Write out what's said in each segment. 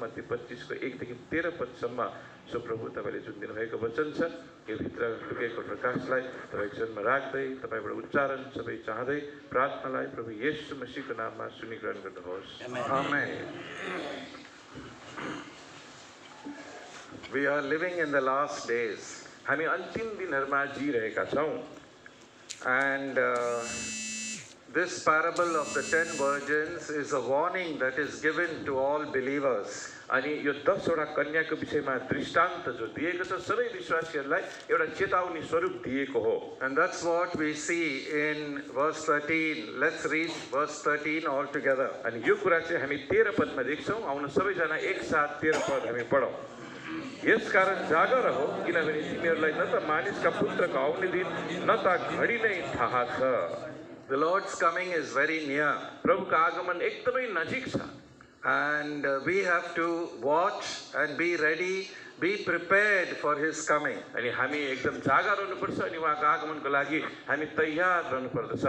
मत्ती 25 को 1 देखि 13 पदसम्म सो प्रभु तपाईले जुन दिनुभएको वचन छ यो भित्र लुकेको प्रकाशलाई तपाईको जन्म राख्दै तपाईबाट उच्चारण सबै चाहदै प्रार्थनालाई प्रभु येशू मसीहको नाममा सुनिग्रहण गर्नुहोस् Amen. We are living in the last days. हामी अन्तिम दिनहरुमा जिरहेका छौं And this parable of the 10 virgins is a warning that is given to all believers. अनि यो 10 वटा कन्याको विषयमा दृष्टान्त जो दिएको छ सबै विश्वासीहरुलाई एउटा चेतावनी स्वरूप दिएको हो And that's what we see in verse 13. Let's read verse 13 all together. अनि यो कुरा चाहिँ हामी 13 पदमा देख्छौं आउन सबैजना एकसाथ 13 पद हामी पढौं यसकारण जागर हो किनभने तिमीहरूलाई न त मानिसका पुत्रको आउने दिन न त घडी नै थाहा छ The Lord's coming is very near. प्रभुको आगमन एकदमै नजिक छ And we have to watch and be ready, be prepared for His coming. अनि हामी एकदम जागर रहनुपर्छ अनि उहाँको आगमनको लागि हामी तयार रहनुपर्दछ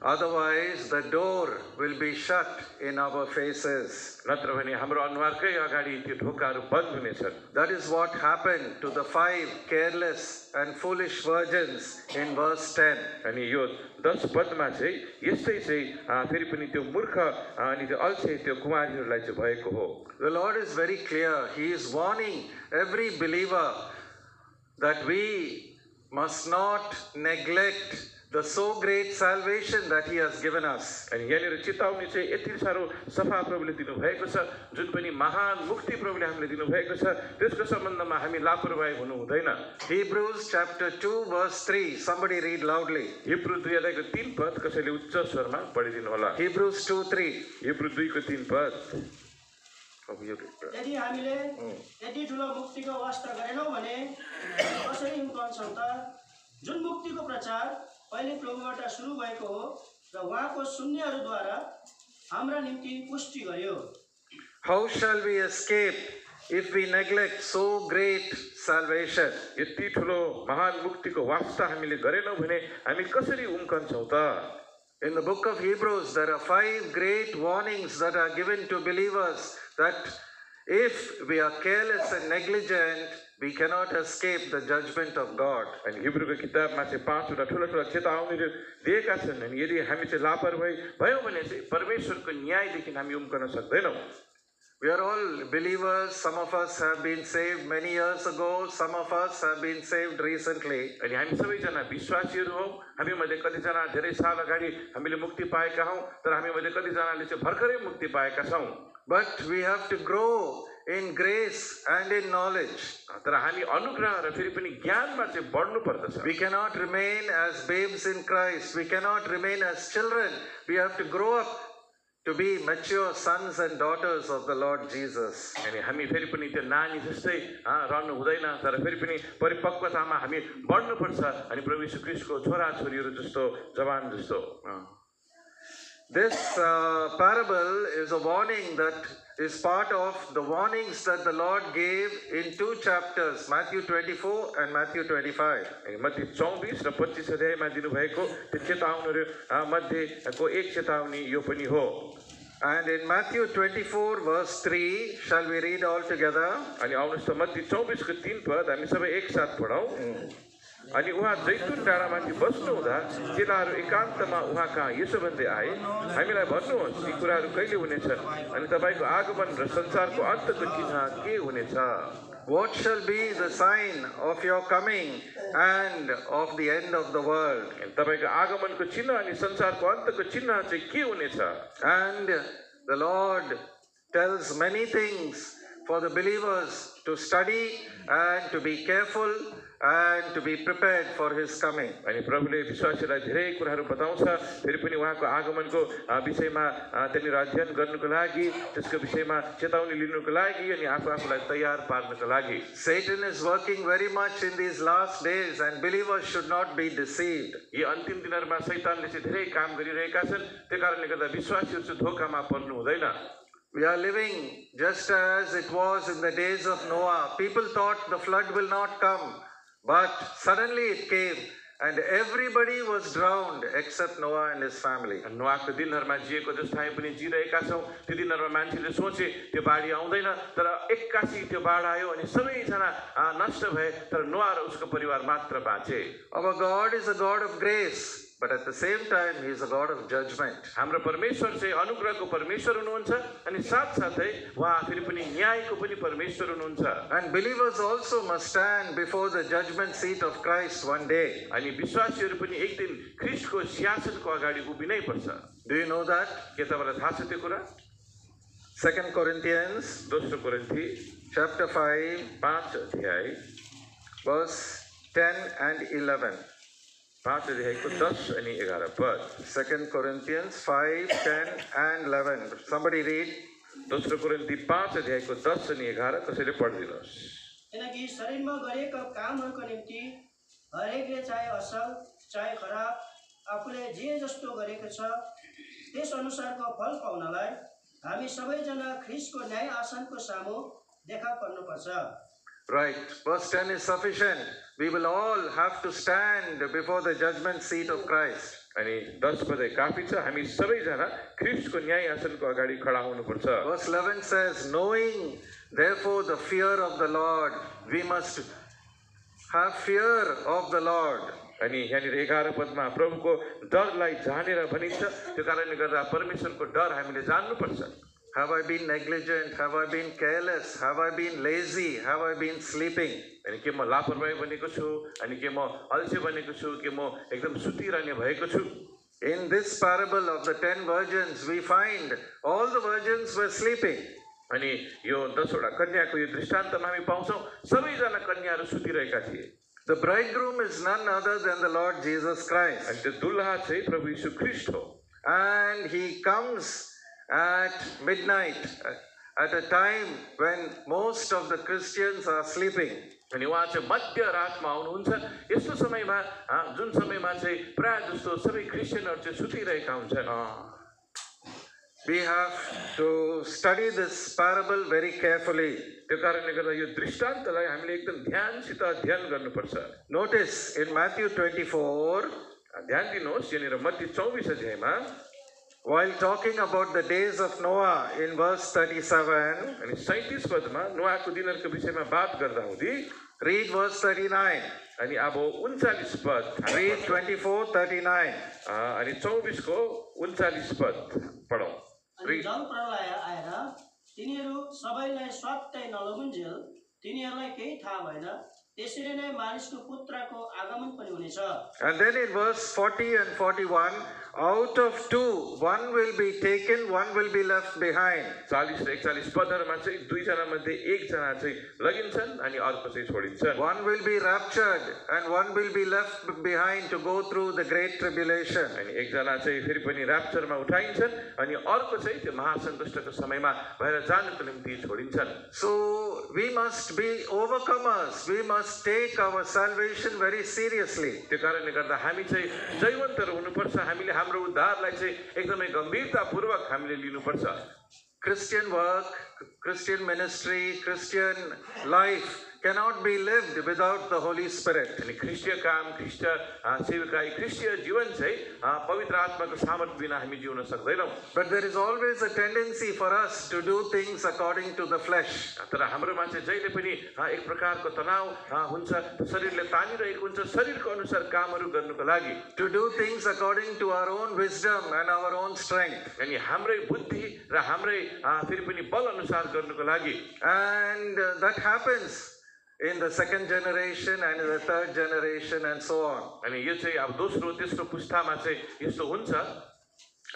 Otherwise, the door will be shut in our faces. नत्र भने हाम्रो अनुहारकै अगाडि त्यो ढोकाहरू बन्द हुनेछन् That is what happened to the 5 careless and foolish virgins in verse 10. अनि यो 10 पदमा चाहिँ यस्तै चाहिँ फेरि पनि त्यो मूर्ख अनि त्यो अल्छे त्यो कुमारीहरूलाई चाहिँ भएको हो The Lord is very clear. He is warning every believer that we must not neglect the so great salvation that He has given us. अनि यहाँनिर चेतावनी चाहिँ यति साह्रो सफा प्रभुले दिनुभएको छ जुन पनि महान मुक्ति प्रभुले हामीले दिनुभएको छ त्यसको सम्बन्धमा हामी लापरवाही हुनु हुँदैन Hebrews chapter 2 verse 3. Somebody read loudly. Hebrew 2 अध्यायको 3 पद कसैले उच्च स्वरमा पढिदिनु होला Hebrews 2:3. हिब्रू 2 को 3 पद यदि हामीले यति ठुलो मुक्तिको वास्ता गरेनौं भने कसरी उम्कन्छौं त जुन मुक्तिको प्रचार पहिले प्रभुबाट सुरु भएको हो र उहाँको शून्यहरूद्वारा हाम्रा निम्ति पुष्टि गर्यो How shall we escape if we neglect so great salvation? यति ठुलो महान मुक्तिको वास्ता हामीले गरेनौं भने हामी कसरी उम्कन्छौं त In the book of Hebrews, there are 5 great warnings that are given to believers that if we are careless and negligent, we cannot escape the judgment of God. अनि हिब्रूको किताबमा चाहिँ 5 वटा ठुला ठुला चेतावनीहरू दिएका छन् अनि यदि हामी चाहिँ लापरवाही भयौं भने चाहिँ परमेश्वरको न्यायदेखि हामी उम्कन सक्दैनौं We are all believers. Some of us have been saved many years ago. Some of us have been saved recently. अनि हामी सबैजना विश्वासीहरू हौं हामी मध्ये कतिजना धेरै साल अगाडि हामीले मुक्ति पाएका हौं तर हामी मध्ये कतिजनाले चाहिँ भर्खरै मुक्ति पाएका छौं But we have to grow in grace and in knowledge. तर हामी अनुग्रह र फेरि पनि ज्ञानमा चाहिँ बढ्नु पर्दछ We cannot remain as babes in Christ. We cannot remain as children. We have to grow up to be mature sons and daughters of the Lord Jesus. अनि हामी फेरि पनि त्यो नानी जस्तै रहनु हुँदैन तर फेरि पनि परिपक्वतामा हामी बढ्नु पर्छ अनि प्रभु येशू ख्रीष्टको छोरा छोरीहरू जस्तो जवान जस्तो This parable is a warning that is part of the warnings that the Lord gave in 2 chapters, Matthew 24 and Matthew 25. अनि मत्ती 24 र 25 अध्यायमा दिनुभएको त्यो चेतावनीहरू मध्येको एक चेतावनी यो पनि हो And in Matthew 24 verse 3, shall we read all together? अनि आउनुहोस् त मत्ती 24 को 3 पद हामी सबै एकसाथ पढौं अनि उहाँ जैतुन डाँडामाथि बस्नु हुँदा चेलाहरू एकान्तमा उहाँ कहाँ यसो भन्दै आए हामीलाई भन्नुहोस् यी कुराहरू कहिले हुनेछन् अनि तपाईको आगमन र संसारको अन्तको चिन्ह के हुनेछ What shall be the sign of your coming and of the end of the world? अनि तपाईको आगमनको चिन्ह अनि संसारको अन्तको चिन्ह चाहिँ के हुनेछ And the Lord tells many things for the believers to study and to be careful and to be prepared for His coming. अनि प्रभुले विश्वासीलाई धेरै कुराहरू बताउँछ फेरि पनि उहाँको आगमनको विषयमा त्यहाँनिर अध्ययन गर्नुको लागि त्यसको विषयमा चेतावनी लिनुको लागि अनि आफूलाई तयार पार्नको लागि Satan is working very much in these last days and believers should not be deceived. यी अन्तिम दिनहरुमा शैतानले चाहिँ धेरै काम गरिरहेका छन् त्यो कारणले गर्दा विश्वासीहरू चाहिँ धोकामा पर्नु हुँदैन We are living just as it was in the days of Noah. People thought the flood will not come, but suddenly it came and everybody was drowned except Noah and his family. नोआको दिनहरूमा जिएको जस्तो हामी पनि जिरहेका छौँ। त्यो दिनहरूमा मान्छेले सोचे त्यो बाढी आउँदैन, तर एक्कासी त्यो बाढ आयो अनि सबैजना नष्ट भए, तर नोआ र उसको परिवार मात्र बाँचे। Our God is a God of grace, but at the same time He is a God of judgment. हाम्रो परमेश्वर चाहिँ अनुग्रहको परमेश्वर हुनुहुन्छ अनि साथसाथै उहाँ फेरि पनि न्यायको पनि परमेश्वर हुनुहुन्छ। And believers also must stand before the judgment seat of Christ one day. अनि विश्वासीहरू पनि एक दिन ख्रीष्टको सिंहासनको अगाडि उभिनै पर्छ। Do you know that? के तपाईँलाई थाहा छ त्यो कुरा? 2 Corinthians दोस्रो कोरिन्थी chapter 5 5 अध्याय verse 10 and 11. 5 अध्यायको 10 अनि 11 पद। 2 Corinthians 5, 10 and 11. Somebody read. दोस्रो कोरिन्थी 5 अध्यायको 10 अनि 11 कसैले पढिदिनुहोस्। किनकि शरीरमा गरेका कामहरूको निम्ति हरेकले चाहे असल चाहे खराब आफूले जे जस्तो गरेको छ त्यस अनुसारको फल पाउनलाई हामी सबैजना ख्रीष्टको न्याय आसनको सामु देखा पर्नुपर्छ। Right. Verse 10 is sufficient. We will all have to stand before the judgment seat of Christ. अनि 10 पदै काफी छ। हामी सबैजना ख्रीष्टको न्याय आसनको अगाडि खडा हुनुपर्छ। Verse 11 says, knowing therefore the fear of the Lord, we must have fear of the Lord. अनि यहाँनिर 11 पदमा प्रभुको डरलाई जानेर भनिन्छ। त्यो कारणले गर्दा परमेश्वरको डर हामीले जान्नुपर्छ। Have I been negligent? Have I been careless? Have I been lazy? Have I been sleeping? अनि के म लापरवाही बनेको छु, अनि के म अल्छे बनेको छु, के म एकदम सुतिरहने भएको छु। In this parable of the 10 virgins, we find all the virgins were sleeping. अनि यो 10 वटा कन्याको यो दृष्टान्तमा हामी पाउँछौँ सबैजना कन्याहरू सुतिरहेका थिए। The bridegroom is none other than the Lord Jesus Christ. अनि त्यो दुल्हा चाहिँ प्रभु यीशु ख्रीष्ट हो। And He comes at midnight, at a time when most of the Christians are sleeping. अनि उहाँ चाहिँ मध्यरातमा आउनुहुन्छ। यस्तो समयमा जुन समयमा चाहिँ प्राय जस्तो सबै क्रिस्चियनहरू चाहिँ सुतिरहेका हुन्छन्। We have to study this parable very carefully. त्यो कारणले गर्दा यो दृष्टान्तलाई हामीले एकदम ध्यानसित अध्ययन गर्नुपर्छ। Notice in Matthew 24, ध्यान दिनुहोस् यहाँनिर मत्ती 24 अध्यायमा while talking about the days of Noah in verse 37, अनि 37 पदमा नोआको दिनहरूको विषयमा बात गर्दा हुँदी read verse 39. अनि अब 39 पद Read 24:39. अनि 24 को 39 पद पढौँ। अनि जल प्रलय आएर तिनीहरू सबैलाई स्वात्तै नलगुन्जेल तिनीहरूलाई केही थाहा भएन, त्यसरी नै मानिसको पुत्रको आगमन पनि हुनेछ। And then in verse 40 and 41, out of two, one will be taken, one will be left behind. 40 र 41 पदहरूमा चाहिँ दुईजना मध्ये एकजना चाहिँ लगिन्छन् अनि अर्को चाहिँ छोडिन्छन्। One will be raptured and one will be left behind to go through the great tribulation. अनि एकजना चाहिँ फेरि पनि ऱ्याप्चरमा उठाइन्छन् अनि अर्को चाहिँ त्यो महासङ्कष्टको समयमा भएर जानको निम्ति छोडिन्छन्। So we must be overcomers. We must take our salvation very seriously. त्यो कारणले गर्दा हामी चाहिँ जयवन्तहरू हुनुपर्छ। हामीले हाम्रो उद्धारलाई चाहिँ एकदमै गम्भीरतापूर्वक हामीले लिनुपर्छ। Christian work, Christian ministry, Christian life cannot be lived without the Holy Spirit. अनि ख्रिस्टीय काम, ख्रिस्टीय सेवकाई, ख्रिस्टीय जीवन चाहिँ पवित्र आत्माको सामर्थ बिना हामी जिउन सक्दैनौँ। But there is always a tendency for us to do things according to the flesh. तर हाम्रोमा चाहिँ जहिले पनि एक प्रकारको तनाव हुन्छ, शरीरले तानिरहेको हुन्छ शरीरको अनुसार कामहरू गर्नुको लागि। To do things according to our own wisdom and our own strength. अनि हाम्रै बुद्धि र हाम्रै फेरि पनि बल अनुसार गर्नुको लागि। And that happens in the second generation and in the third generation and so on. अनि यो चाहिँ अब दोस्रो तेस्रो पुस्तामा चाहिँ यस्तो हुन्छ।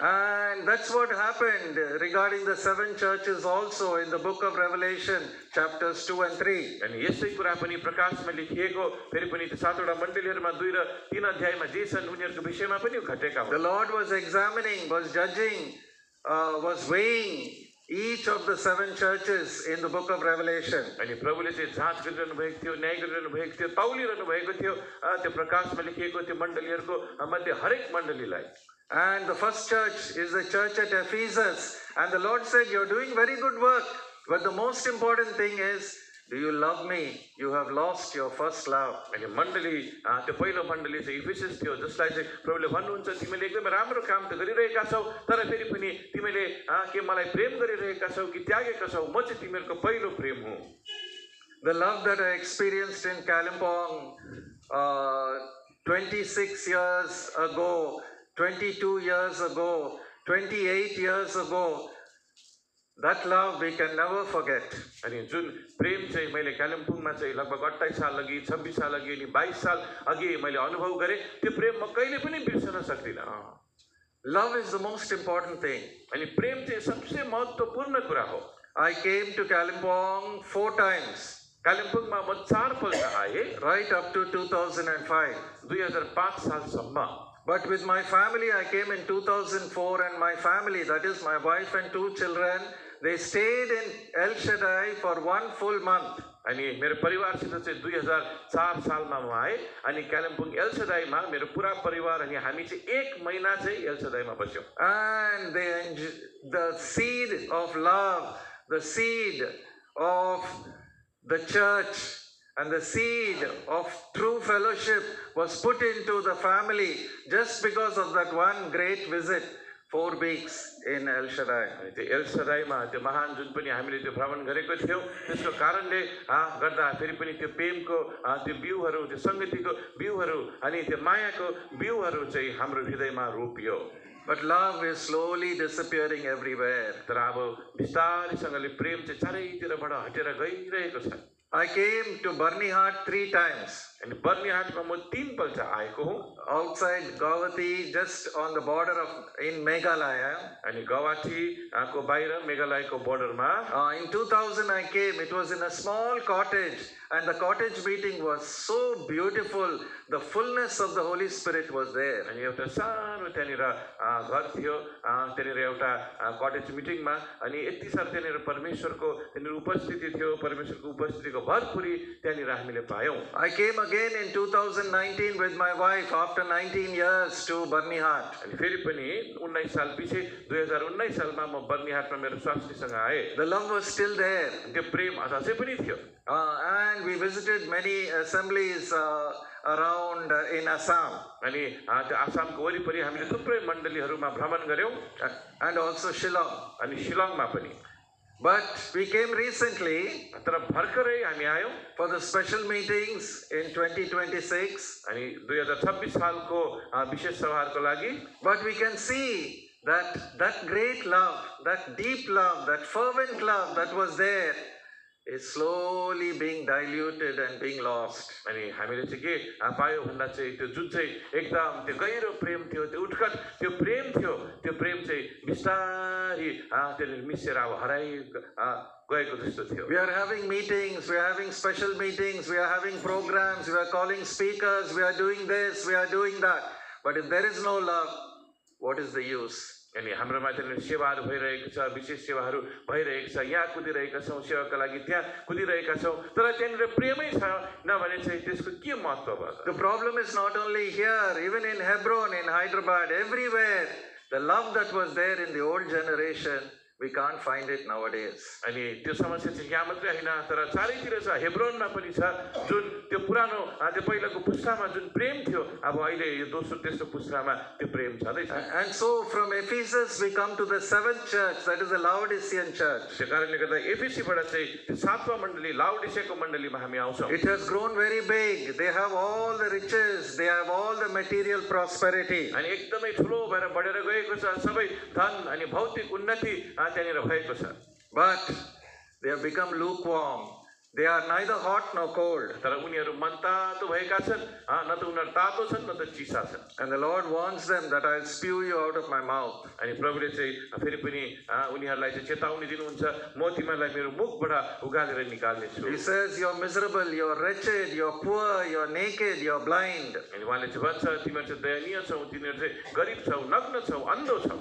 And that's what happened regarding the seven churches also in the book of Revelation, chapters 2 and 3. अनि यसै कुरा पनि प्रकाशमा लेखिएको फेरि पनि त्यो सातवटा मण्डलीहरूमा 2 र 3 अध्यायमा जे छन् उनीहरूको विषयमा पनि घटेका हुन्। The Lord was examining, was judging, was weighing each of the seven churches in the book of Revelation. अनि प्रभुले चाहिँ जाँच गरिरहनु भएको थियो, न्याय गरिरहनु भएको थियो, तौलिरहनु भएको थियो त्यो प्रकाशमा लेखिएको त्यो मण्डलीहरूको मध्ये हरेक मण्डलीलाई। And the first church is the church at Ephesus. And the Lord said, you're doing very good work. But the most important thing is Do you love me? You have lost your first love. अनि मण्डली त्यो पहिलो मण्डली चाहिँ इफिसियन्स थियो, जसलाई चाहिँ प्रभुले भन्नुहुन्छ तिमीले एकदमै राम्रो काम त गरिरहेका छौ, तर फेरि पनि तिमीले के मलाई प्रेम गरिरहेका छौ कि त्यागेका छौ? म चाहिँ तिमीहरूको पहिलो प्रेम हुँ। The love that I experienced in Kalimpong 26 years ago, 22 years ago, 28 years ago, that love we can never forget. अनि जुन प्रेम चाहिँ मैले कालिम्पोङमा चाहिँ लगभग 28 साल अघि, 26 साल अघि अनि 22 साल अघि मैले अनुभव गरेँ, त्यो प्रेम म कहिले पनि बिर्सन सक्दिनँ। Love is the most important thing. अनि प्रेम चाहिँ सबसे महत्त्वपूर्ण कुरा हो। I came to Kalimpong 4 times. कालिम्पोङमा म 4 पल्ट आएँ, right up to 2005. 2005 सालसम्म। But with my family, I came in 2004, and my family, that is my wife and 2 children, they stayed in El Shaddai for 1 full month. अनि मेरो परिवारसित चाहिँ 2004 सालमा म आएँ अनि कालिम्पोङ एल सदाईमा मेरो पुरा परिवार अनि हामी चाहिँ 1 महिना चाहिँ एल सदाईमा बस्यौँ। And the seed of love, the seed of the church, and the seed of true fellowship was put into the family just because of that one great visit, 4 weeks in El Shaddai. अनि त्यो L सदाईमा त्यो महान जुन पनि हामीले त्यो भ्रमण गरेको थियौँ, त्यसको कारणले गर्दा फेरि पनि त्यो प्रेमको त्यो बिउहरू, त्यो सङ्गतिको बिउहरू अनि त्यो मायाको बिउहरू चाहिँ हाम्रो हृदयमा रोपियो। But love is slowly disappearing everywhere. तर अब बिस्तारैसँगले प्रेम चाहिँ चारैतिरबाट हटेर गइरहेको छ। I came to Barnihart 3 times. अनि बर्निहाटमा म 3 पल्ट आएको हुँ। Outside Guwahati, just on the border of in Meghalaya. अनि गुवाहाटी को बाहिर मेघालयको बोर्डरमा In 2000 I came. It was in a small cottage, and the cottage meeting was so beautiful. The fullness of the Holy Spirit was there. अनि एउटा सानो त्यहाँनिर घर थियो, त्यहाँनिर एउटा कटेज मिटिङमा अनि यति साह्रो त्यहाँनिर परमेश्वरको त्यहाँनिर उपस्थिति थियो, परमेश्वरको उपस्थितिको भरपुरी त्यहाँनिर हामीले पायौँ। I came again in 2019 with my wife after 19 years to Barnihart. अनि फेरि पनि 19 साल पछि 2019 सालमा म बर्निहाटमा मेरो स्वास्नीसँग आएँ। The love was still there. त्यो प्रेम अझै पनि थियो। And we visited many assemblies around in Assam. अनि त्यो आसामको वरिपरि हामीले थुप्रै मण्डलीहरूमा भ्रमण गर्यौँ And also Shillong. अनि शिलङमा पनि। But we came recently तर भर्खरै हामी आयौँ for the special meetings in 2026. अनि 2026 सालको विशेष सभाहरूको लागि। But we can see that great love, that deep love, that fervent love that was there is slowly being diluted and being lost. अनि हामीले चाहिँ के पायौँ भन्दा चाहिँ त्यो जुन चाहिँ एकदम त्यो गहिरो प्रेम थियो, त्यो उत्कट त्यो प्रेम थियो, त्यो प्रेम चाहिँ बिस्तारै त्यसले मिसेर अब हराइ गएको जस्तो थियो। We are having meetings, we are having special meetings, we are having programs, we are calling speakers, we are doing this, we are doing that. But if there is no love, what is the use? अनि हाम्रोमा त्यहाँनिर सेवाहरू भइरहेको छ, विशेष सेवाहरू भइरहेको छ, यहाँ कुदिरहेका छौँ सेवाका लागि, त्यहाँ कुदिरहेका छौँ, तर त्यहाँनिर प्रेमै छ नभने चाहिँ त्यसको के महत्त्व भयो? The problem is not only here, even in Hebron, in Hyderabad, everywhere, the love that was there in the old generation, we can't find it nowadays. अनि त्यो समस्या चाहिँ यहाँ मात्रै होइन तर चारैतिर छ, हेब्रोनमा पनि छ, जुन त्यो पुरानो त्यो पहिलाको पुस्तामा जुन प्रेम थियो अब अहिले यो दोस्रो तेस्रो पुस्तामा त्यो प्रेम छँदैछ। And so from Ephesus we come to the 7th church, that is the Laodicean church. त्यो कारणले गर्दा एफिसीबाट चाहिँ त्यो 7वां मण्डली लाउडिसियाको मण्डलीमा हामी आउँछौँ। It has grown very big. They have all the riches, they have all the material prosperity. अनि एकदमै ठुलो भएर बढेर गएको छ, सबै धन अनि भौतिक उन्नति त्यहाँनिर भएको छ। But they have become lukewarm. They are neither hot nor cold. तर उनीहरू मनतातो भएका छन्, न त उनीहरू तातो छन् न त चिसा छन्। And the Lord warns them that I'll spew you out of my mouth. अनि प्रभुले चाहिँ फेरि पनि उनीहरूलाई चाहिँ चेतावनी दिनुहुन्छ, म तिमीहरूलाई मेरो मुखबाट उगालेर निकाल्नेछु। He says you're miserable, you're wretched, you're poor, you're naked, you're blind. अनि उहाँले चाहिँ भन्छ, तिमीहरू चाहिँ दयनीय छौ, तिमीहरू चाहिँ गरिब छौ, नग्न छौ, अन्धो छौ।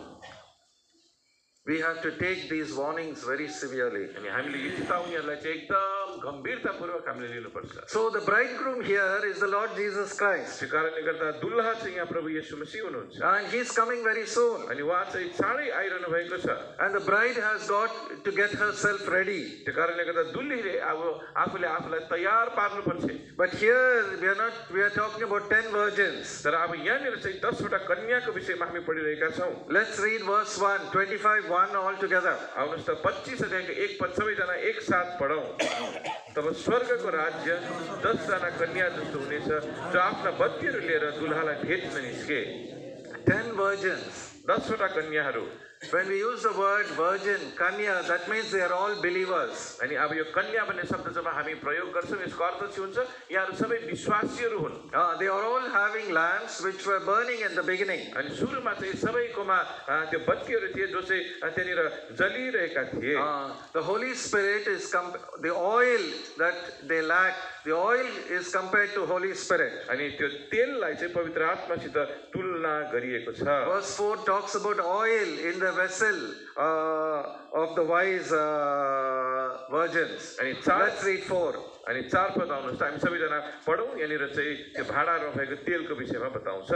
But we have to take these warnings very severely. अनि हामीले यी चेतावनीहरूलाई चाहिँ एकदम गम्भीरतापूर्वक हामीले लिनुपर्छ। So the bridegroom here is the Lord Jesus Christ, त्यो कारणले गर्दा दुल्हा चाहिँ यहाँ प्रभु येशू मसीह हुनुहुन्छ and he's coming very soon. अनि उहाँ चाहिँ चाँडै आइरहनु भएको छ। And the bride has got to get herself ready. त्यो कारणले गर्दा दुल्हीले अब आफूले आफूलाई तयार पार्नुपर्छ। But here we are talking about 10 virgins. तर अब यहाँनिर चाहिँ 10 वटा कन्याको विषयमा हामी पढिरहेका छौँ। Let's read verse 1, 25:1 all together. आउनुहोस् त 25 अध्यायको 1 पद सबैजना एक साथ पढौँ। तब स्वर्गको राज्य 10 जना कन्या जस्तो हुनेछ जो आफ्ना बत्तीहरू लिएर दुल्हालाई भेट्न निस्के। 10 virgins. 10 वटा कन्याहरू। When we use the word virgin, kanya, that means they are all believers. अनि अब यो कन्या भन्ने शब्द जब हामी प्रयोग गर्छौँ यसको अर्थ चाहिँ हुन्छ यहाँहरू सबै विश्वासीहरू हुन्। They are all having lamps which were burning in the beginning. अनि सुरुमा चाहिँ सबैकोमा त्यो बत्तीहरू थिए जो चाहिँ त्यहाँनिर जलिरहेका थिए। The Holy Spirit is the oil that they lack. The oil is compared to Holy Spirit. अनि त्यो तेललाई चाहिँ पवित्र आत्मासित तुलना गरिएको छ। Verse 4 talks about oil in the vessel of the wise virgins. अनि Let's read 4. अनि 4 पद आउनुहोस् त हामी सबैजना पढौँ। यहाँनिर चाहिँ त्यो भाँडाहरूमा भएको तेलको विषयमा बताउँछ।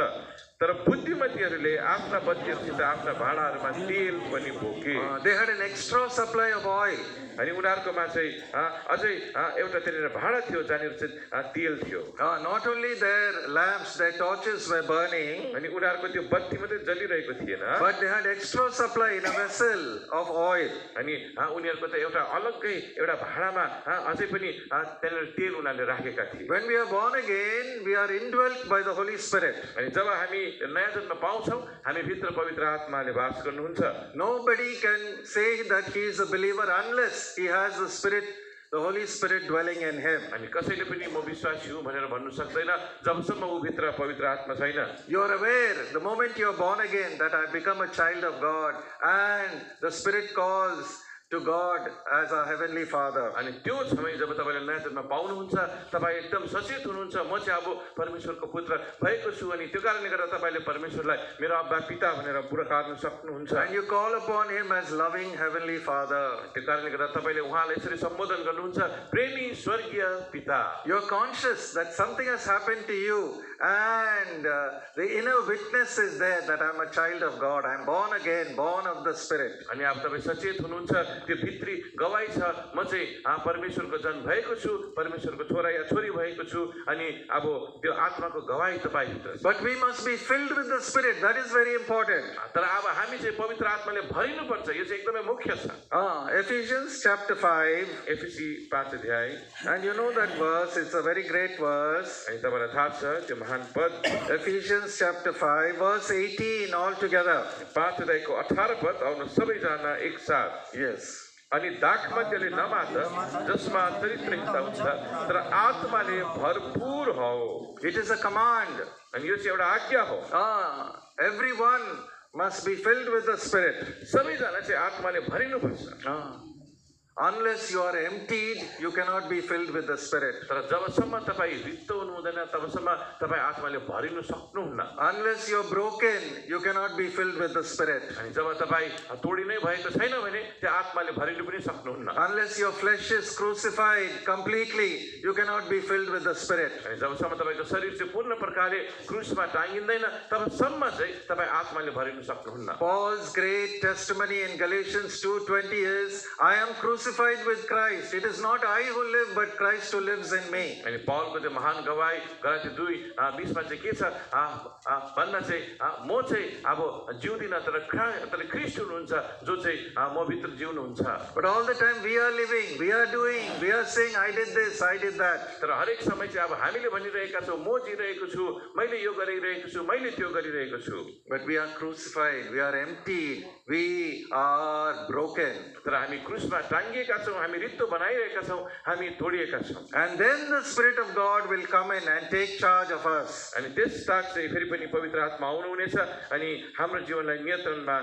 तर बुद्धिमतीहरूले आफ्ना बत्तीहरूसित आफ्ना भाँडाहरूमा तेल पनि बोके। They had an extra supply of oil. अनि उनीहरूकोमा चाहिँ अझै एउटा त्यहाँनिर भाँडा थियो जहाँनिर चाहिँ तेल थियो। Not only their lamps, their torches were burning, अनि उनीहरूको त्यो बत्ती मात्रै जलिरहेको थिएन, but they had extra supply in a vessel of oil. अनि उनीहरूको त एउटा अलग्गै एउटा भाँडामा अझै पनि त्यहाँनिर तेल उनीहरूले राखेका थिए। When we are born again, we are indwelt by the Holy Spirit. अनि जब हामी नयाँ जन्म पाउँछौँ हामी भित्र पवित्र आत्माले वास गर्नुहुन्छ। Nobody can say that he is a believer unless he has the Spirit, the Holy Spirit dwelling in him. अनि कसैले पनि म विश्वासी हुँ भनेर भन्नु सक्दैन जबसम्म ऊ भित्र पवित्र आत्मा छैन। You are aware the moment you are born again that I become a child of God and the Spirit calls to God as our heavenly Father. अनि त्यो समय जब तपाईँले नयाँ जन्म पाउनुहुन्छ तपाईँ एकदम सचेत हुनुहुन्छ म चाहिँ अब परमेश्वरको पुत्र भएको छु अनि त्यो कारणले गर्दा तपाईँले परमेश्वरलाई मेरो अब्बा पिता भनेर पुकार्न सक्नुहुन्छ। And you call upon him as loving heavenly Father. त्यो कारणले गर्दा तपाईँले उहाँलाई यसरी सम्बोधन गर्नुहुन्छ प्रेमी स्वर्गीय पिता। You are conscious that something has happened to you and the inner witness is there that I am a child of God. I am born again, born of the Spirit. अनि अब तपाईँ सचेत हुनुहुन्छ त्यो भित्री गवाई छ म चाहिँ परमेश्वरको जन भएको छु परमेश्वरको छोरा या छोरी भएको छु अनि अब त्यो आत्माको गवाई तपाईँभित्र छ। But we must be filled with the Spirit. That is very important. तर अब हामी चाहिँ पवित्र आत्माले भरिनुपर्छ यो चाहिँ एकदमै मुख्य छ। Ephesians chapter 5. एफिसी 5 अध्याय And you know that verse, it's a very great verse. अनि तपाईँलाई थाहा छ त्यो महान पद Ephesians chapter 5 verse 18 all together. 5 अध्यायको 18 पद आउनु सबैजना एक साथ। Yes. अनि दाखमध्यले नमात्र जसमा चरित्रहीनता हुन्छ तर आत्माले भरपूर हो। It is a command. अनि यो चाहिँ एउटा आज्ञा हो। Everyone must be filled with the Spirit. सबैजना चाहिँ आत्माले भरिनुपर्छ। Unless you are emptied, you cannot be filled with the Spirit. तर जबसम्म तपाईँ रित्तो हुनु हुँदैन तबसम्म तपाईँ आत्माले भरिनु सक्नुहुन्न। Unless you are broken, you cannot be filled with the Spirit. अनि जब तपाईँ तोडिनै भएको छैन भने त्यो आत्माले भरिनु पनि सक्नुहुन्न। Unless your flesh is crucified completely, you cannot be filled with the Spirit. अनि जबसम्म तपाईँको शरीर चाहिँ पूर्ण प्रकारले क्रुसमा टाँगिँदैन तबसम्म चाहिँ तपाईँ आत्माले भरिनु सक्नुहुन्न। Paul's great testimony in Galatians 2:20 is, I am crucified with Christ. It is not I who live, but Christ who lives in me. अनि पौलको त्यो महान गवाई गलाती 2:20 मा चाहिँ के छ भन्दा चाहिँ म चाहिँ अब जिउँदिन तर ख्रीष्ट हुनुहुन्छ जो चाहिँ म भित्र जिउनुहुन्छ। But all the time we are living, we are doing, we are saying, I did this, I did that. तर हरेक समय चाहिँ अब हामीले भनिरहेका छौँ म जिरहेको छु मैले यो गरिरहेको छु मैले त्यो गरिरहेको छु। But we are crucified, we are emptied, we are broken. तर हामी क्रुसमा टाँगिएका छौँ हामी रित्तो बनाइरहेका छौँ हामी तोडिएका छौँ। And then the Spirit of God will come in and take charge of us. अनि त्यसताक चाहिँ फेरि पनि पवित्र आत्मा आउनुहुनेछ अनि हाम्रो जीवनलाई नियन्त्रणमा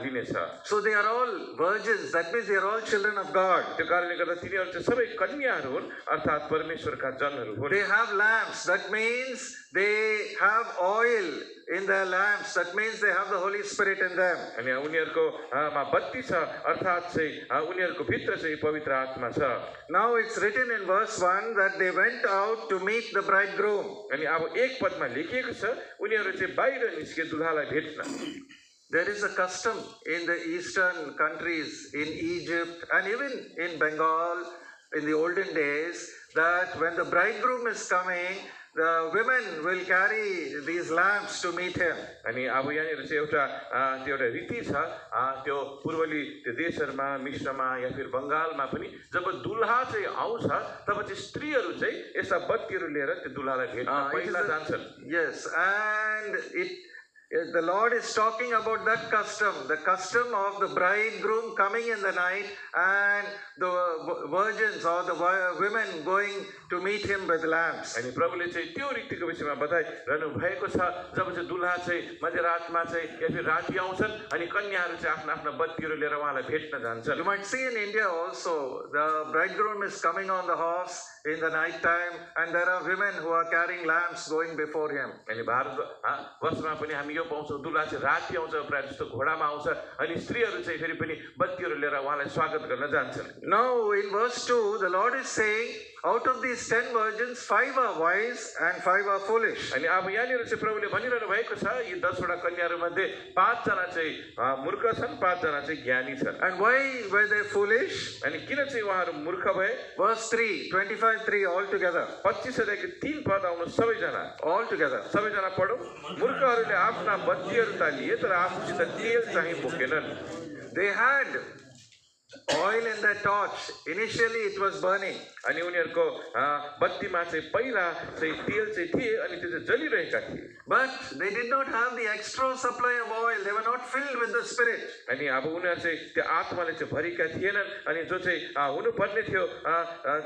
लिनेछ। So they are all virgins, that means they are all children of God. त्यो कारणले गर्दा तिनीहरू चाहिँ सबै कन्याहरू हुन् अर्थात् परमेश्वरका जनहरू हुन्। They have lamps, that means they have oil in their lamps. That means they have the Holy Spirit in them. अनि उनीहरूको मा बत्ती छ अर्थात् चाहिँ उनीहरूको भित्र चाहिँ पवित्र आत्मा छ। Now it's written in verse 1 that they went out to meet the bridegroom. अनि अब एक पदमा लेखिएको छ उनीहरू चाहिँ बाहिर निस्के दुल्हालाई भेट्न। There is a custom in the eastern countries, in Egypt and even in Bengal in the olden days, that when the bridegroom is coming, the women will carry these lamps to meet him. अनि अब यहाँनिर चाहिँ एउटा त्यो एउटा रीति छ त्यो पूर्वली त्यो देशहरूमा मिश्रमा या फिर बङ्गालमा पनि जब दुल्हा चाहिँ आउँछ तब चाहिँ स्त्रीहरू चाहिँ यस्ता बत्तीहरू लिएर त्यो दुल्हालाई भेट्न पहिला जान्छन्। Yes, and the Lord is talking about that custom, the custom of the bridegroom coming in the night and the virgins or the women going to meet him with lamps. अनि प्रभुले चाहिँ त्यो रीतिको विषयमा बताइरहनु भएको छ जब चाहिँ दुल्हा चाहिँ मध्यरातमा चाहिँ या फिर राति आउँछन् अनि कन्याहरू चाहिँ आफ्ना आफ्ना बत्तीहरू लिएर उहाँलाई भेट्न जान्छन्। You might see in India also, the bridegroom is coming on the horse in the night time and there are women who are carrying lamps going before him. अनि भारतवर्षमा पनि हामी यो पाउँछौँ दुल्हा चाहिँ राति आउँछ प्रायः जस्तो घोडामा आउँछ अनि स्त्रीहरू चाहिँ फेरि पनि बत्तीहरू लिएर उहाँलाई स्वागत गर्न जान्छन्। Now in verse 2 the Lord is saying, out of these 10 virgins 5 are wise and 5 are foolish. अनि अब यहाँनिर चाहिँ प्रभुले भनिरहनु भएको छ यी 10 वटा कन्याहरू मध्ये 5 जना चाहिँ मूर्ख छन् 5 जना चाहिँ ज्ञानी छन्। And why were they foolish? अनि किन चाहिँ उहाँहरू मूर्ख भए? Verse 3, 25:3 all together. 25 अध्यायको 3 पद आउनु सबैजना All together. सबैजना पढौँ। मूर्खहरूले आफ्ना बत्तीहरू तालिए तर आफूसित तेल चाहिँ बोकेनन्। They had oil in their torch. Initially it was burning. अनि उनीहरूको बत्तीमा चाहिँ पहिला चाहिँ तेल चाहिँ थिए अनि त्यो चाहिँ जलिरहेका थिए। But they did not have the extra supply of oil. They were not filled with the Spirit. अनि अब उनीहरू चाहिँ त्यो आत्माले चाहिँ भरिका थिएनन् अनि जो चाहिँ हुनुपर्ने थियो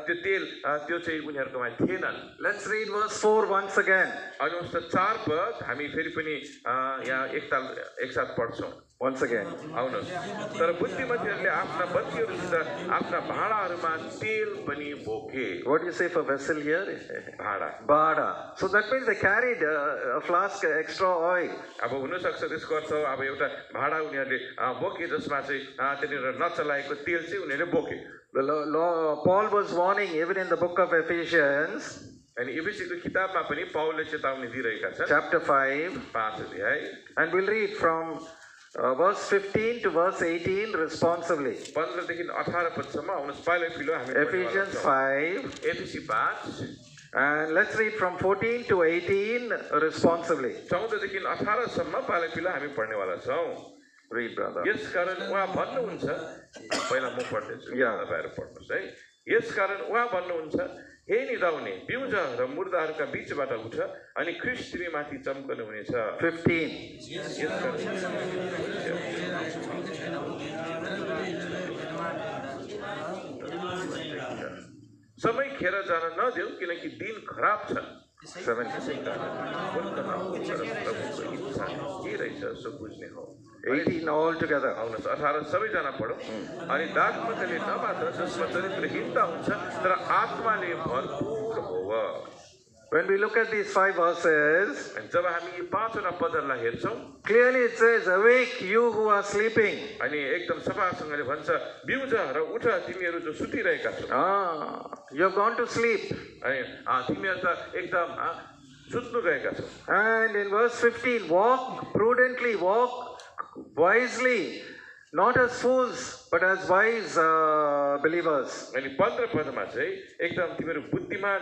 त्यो तेल त्यो चाहिँ उनीहरूकोमा थिएनन्। Let's read verse 4 once again. अनि उस्तो 4 पद हामी फेरि पनि यहाँ एकसाथ पढ्छौँ। Once again. आउनुहोस्। तर बुद्धिमतीहरूले आफ्ना बत्तीहरूसित आफ्ना भाँडाहरूमा तेल पनि बोके। What do you say for vessel here? भाँडा। Bada. So that means they carried a flask extra oil. अब हुनसक्छ त्यसको अर्थ अब एउटा भाँडा उनीहरूले बोके जसमा चाहिँ त्यहाँनिर नचलाएको तेल चाहिँ उनीहरूले बोके। Paul was warning even in the book of Ephesians. अनि एफिसीको किताबमा पनि पाउलले चेतावनी दिइरहेका छन्। Chapter 5. 5 अध्याय। And we'll read from verse 15 to verse 18 responsively. 15 देखि 18 पदसम्म आउनुहोस् पहिलो फिलो हामी Ephesians 5. एफिसी 5 And let's read from 14 to 18 responsively. 14 देखि 18 सम्म पहिलो फिलो हामी पढ्नेवाला छौँ। Read, brother. यसकारण उहाँ भन्नुहुन्छ पहिला म पढ्दैछु तपाईहरु पढ्नुस् है। यसकारण उहाँ भन्नुहुन्छ हे निदाउने बिउज र मुर्दाहरूका बीचबाट उठ अनि ख्रीष्ट तिमीमाथि चम्कनु हुनेछ। 15. समय खेर जान नदेऊ किनकि दिन खराब छन्। 17. 18 all together. आउनुहोस् 18 सबैजना पढौँ। अनि दागमतले नबाट जसमा चरित्रहीनता हुन्छ तर आत्माले भरपूर होव। When we look at these 5 verses, अनि जब हामी यी 5 वटा पदहरूलाई हेर्छौँ clearly it says, awake you who are sleeping. अनि एकदम सफासँगले भन्छ बिउज र उठ तिमीहरू जो सुतिरहेका छौ। You have gone to sleep. अनि तिमीहरू त एकदम सुत्नु गएका छौ। And in verse 15, walk prudently, walk wisely, not as fools, but as wise believers. अनि 15 पदमा चाहिँ एकदम तिमीहरू बुद्धिमान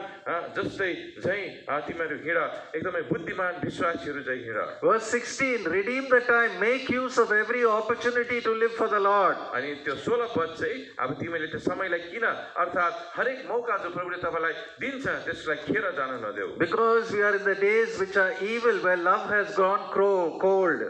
जस्तै चाहिँ तिमीहरू हिँड एकदमै बुद्धिमान विश्वासीहरू चाहिँ हिँड। Verse 16, redeem the time, make use of every opportunity to live for the Lord. अनि त्यो 16 पद चाहिँ अब तिमीले त्यो समयलाई किन अर्थात् हरेक मौका जो प्रभुले तपाईलाई दिन्छ त्यसलाई खेर जान नदेऊ। Because we are in the days which are evil, where love has gone cold.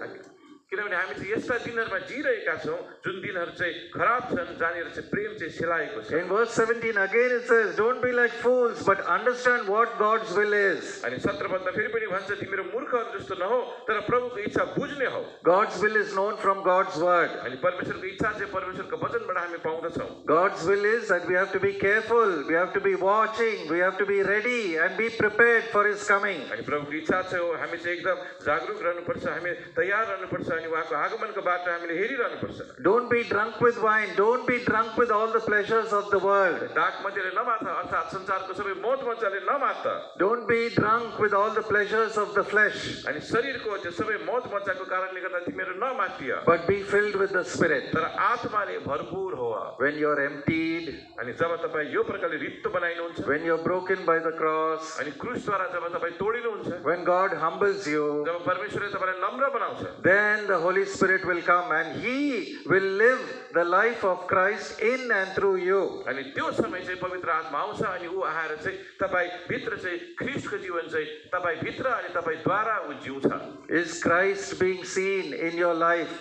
किनभने हामी चाहिँ यस्ता दिनहरुमा जिरहेका छौँ जुन दिनहरू चाहिँ खराब छन् जहाँनिर चाहिँ प्रेम चाहिँ सिलाएको छ। In verse 17 again it says, don't be like fools, but understand what God's will is. अनि 17 पदमा फेरि पनि भन्छ तिमीहरू मूर्खहरू जस्तो नहो तर प्रभुको इच्छा बुझ्ने हो। God's will is known from God's word. अनि परमेश्वरको इच्छा चाहिँ परमेश्वरको वचनबाट हामी पाउँदछौँ। God's will is that we have to be careful, we have to be watching, we have to be ready and be prepared for His coming. अनि प्रभुको इच्छा चाहिँ हो हामी चाहिँ एकदम जागरुक रहनुपर्छ, हामी तयार रहनुपर्छ अनि उहाँको आगमनको बाटो हामीले हेरिरहनुपर्छ। Don't be drunk with wine, don't be drunk with all the pleasures of the world. दाग मध्येले नमात अर्थात् संसारको सबै मौज मजाले नमात। Don't be drunk with all the pleasures of the flesh, अनि शरीरको त्यो सबै मौज मजाको कारणले गर्दा तिमीहरू नमातिय, but be filled with the Spirit. तर आत्माले भरपूर हो। When you're emptied, अनि जब तपाईँ यो प्रकारले रित्तो बनाइनुहुन्छ, when you're broken by the cross, अनि क्रुसद्वारा जब तपाईँ तोडिनुहुन्छ, when God humbles you, जब परमेश्वरले तपाईँलाई नम्र बनाउँछ, then the Holy Spirit will come and He will live the life of Christ in and through you. अनि त्यो समय चाहिँ पवित्र आत्मा आउँछ अनि ऊ आएर चाहिँ तपाईँ भित्र चाहिँ ख्रीष्टको जीवन चाहिँ तपाईँ भित्र अनि तपाईँद्वारा ऊ जिउँछ। Is Christ being seen in your life?